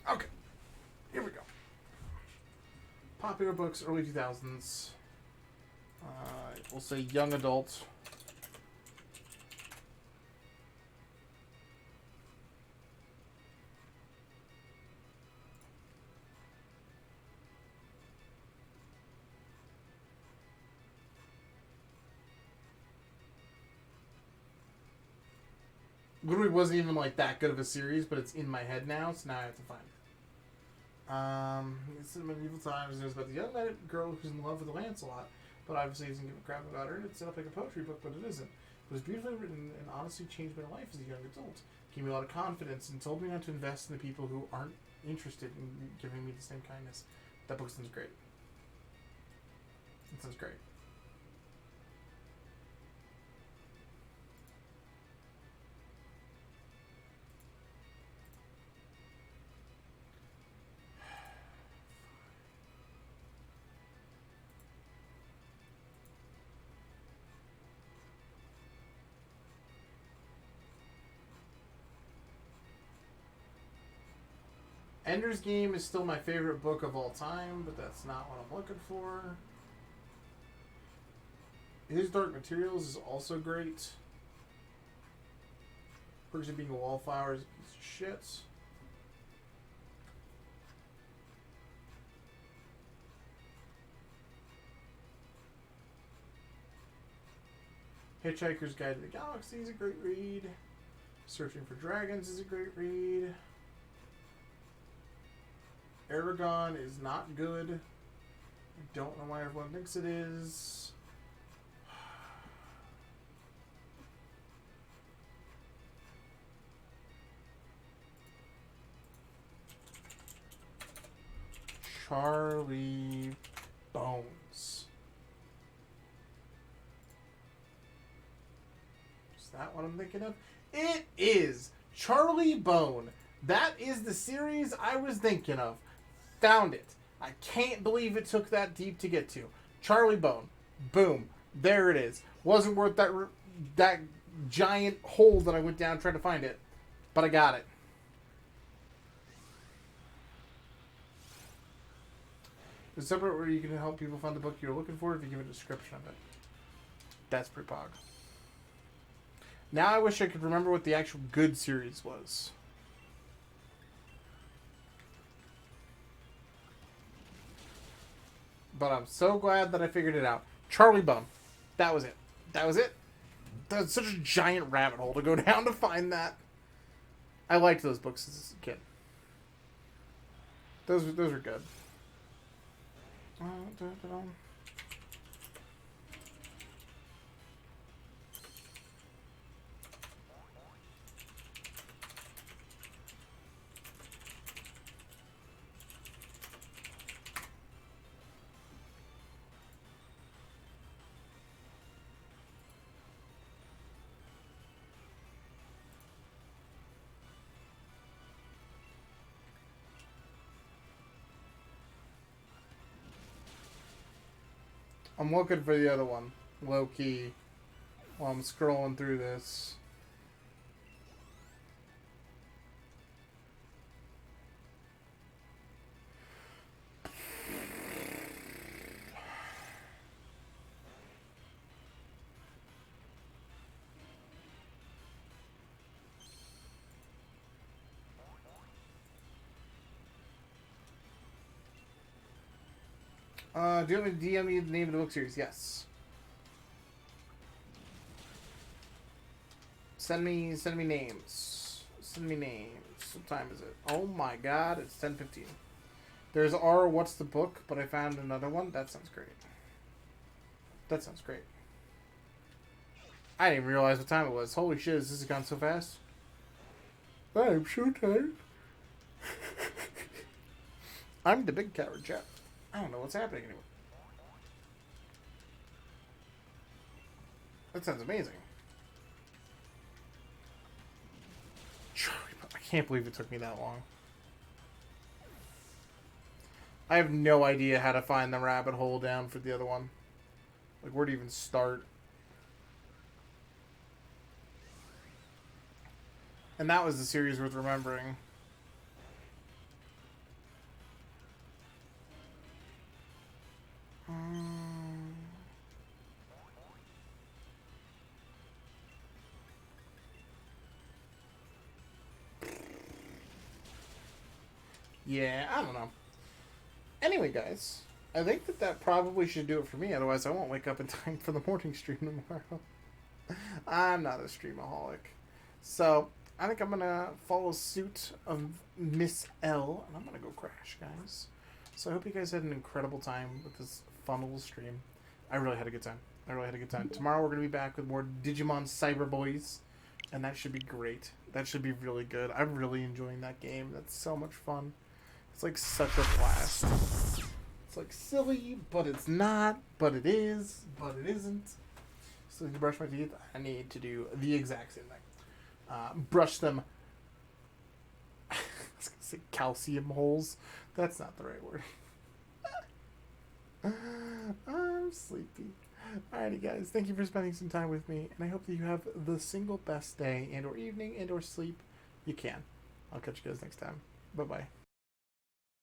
Okay. Here we go. Popular books, early 2000s. We'll say young adult. Literally wasn't even like that good of a series, but it's in my head now, so now I have to find it. It's in medieval times. It was about the young girl who's in love with Lancelot, but obviously doesn't give a crap about her. It's set up like a poetry book, but it isn't. It was beautifully written and honestly changed my life as a young adult. Gave me a lot of confidence and told me not to invest in the people who aren't interested in giving me the same kindness. That book sounds great. It sounds great. Ender's Game is still my favorite book of all time, but that's not what I'm looking for. His Dark Materials is also great. Perks of Being a Wallflower is a piece of shit. Hitchhiker's Guide to the Galaxy is a great read. Searching for Dragons is a great read. Aragon is not good. I don't know why everyone thinks it is. Charlie Bones. Is that what I'm thinking of? It is Charlie Bone. That is the series I was thinking of. Found it. I can't believe it took that deep to get to. Charlie Bone. Boom. There it is. Wasn't worth that giant hole that I went down trying to find it. But I got it. There's a separate where you can help people find the book you're looking for if you give a description of it. That's pretty pog. Now I wish I could remember what the actual good series was. But I'm so glad that I figured it out. Charlie Bone. That was it. That was it. That was such a giant rabbit hole to go down to find that. I liked those books as a kid. Those were good. I'm looking for the other one, low key, while I'm scrolling through this. Do you want me to DM you the name of the book series? Yes. Send me names. Send me names. What time is it? Oh my god, it's 10:15. There's R, what's the book? But I found another one. That sounds great. That sounds great. I didn't even realize what time it was. Holy shit, has this gone so fast? I'm so tired. I'm the big coward, Jeff. I don't know what's happening anymore. That sounds amazing. I can't believe it took me that long. I have no idea how to find the rabbit hole down for the other one. Like, where to even start. And that was the series worth remembering. Yeah, I don't know. Anyway, guys, I think that probably should do it for me. Otherwise, I won't wake up in time for the morning stream tomorrow. I'm not a streamaholic. So, I think I'm going to follow suit of Miss L, and I'm going to go crash, guys. So, I hope you guys had an incredible time with this fun little stream. I really had a good time. Tomorrow, we're going to be back with more Digimon Cyber Boys, and that should be great. That should be really good. I'm really enjoying that game. That's so much fun. It's like such a blast. It's like silly, but it's not, but it is, but it isn't. So to brush my teeth, I need to do the exact same thing. Brush them. I was going to say calcium holes. That's not the right word. I'm sleepy. Alrighty, guys. Thank you for spending some time with me, and I hope that you have the single best day and or evening and or sleep you can. I'll catch you guys next time. Bye-bye.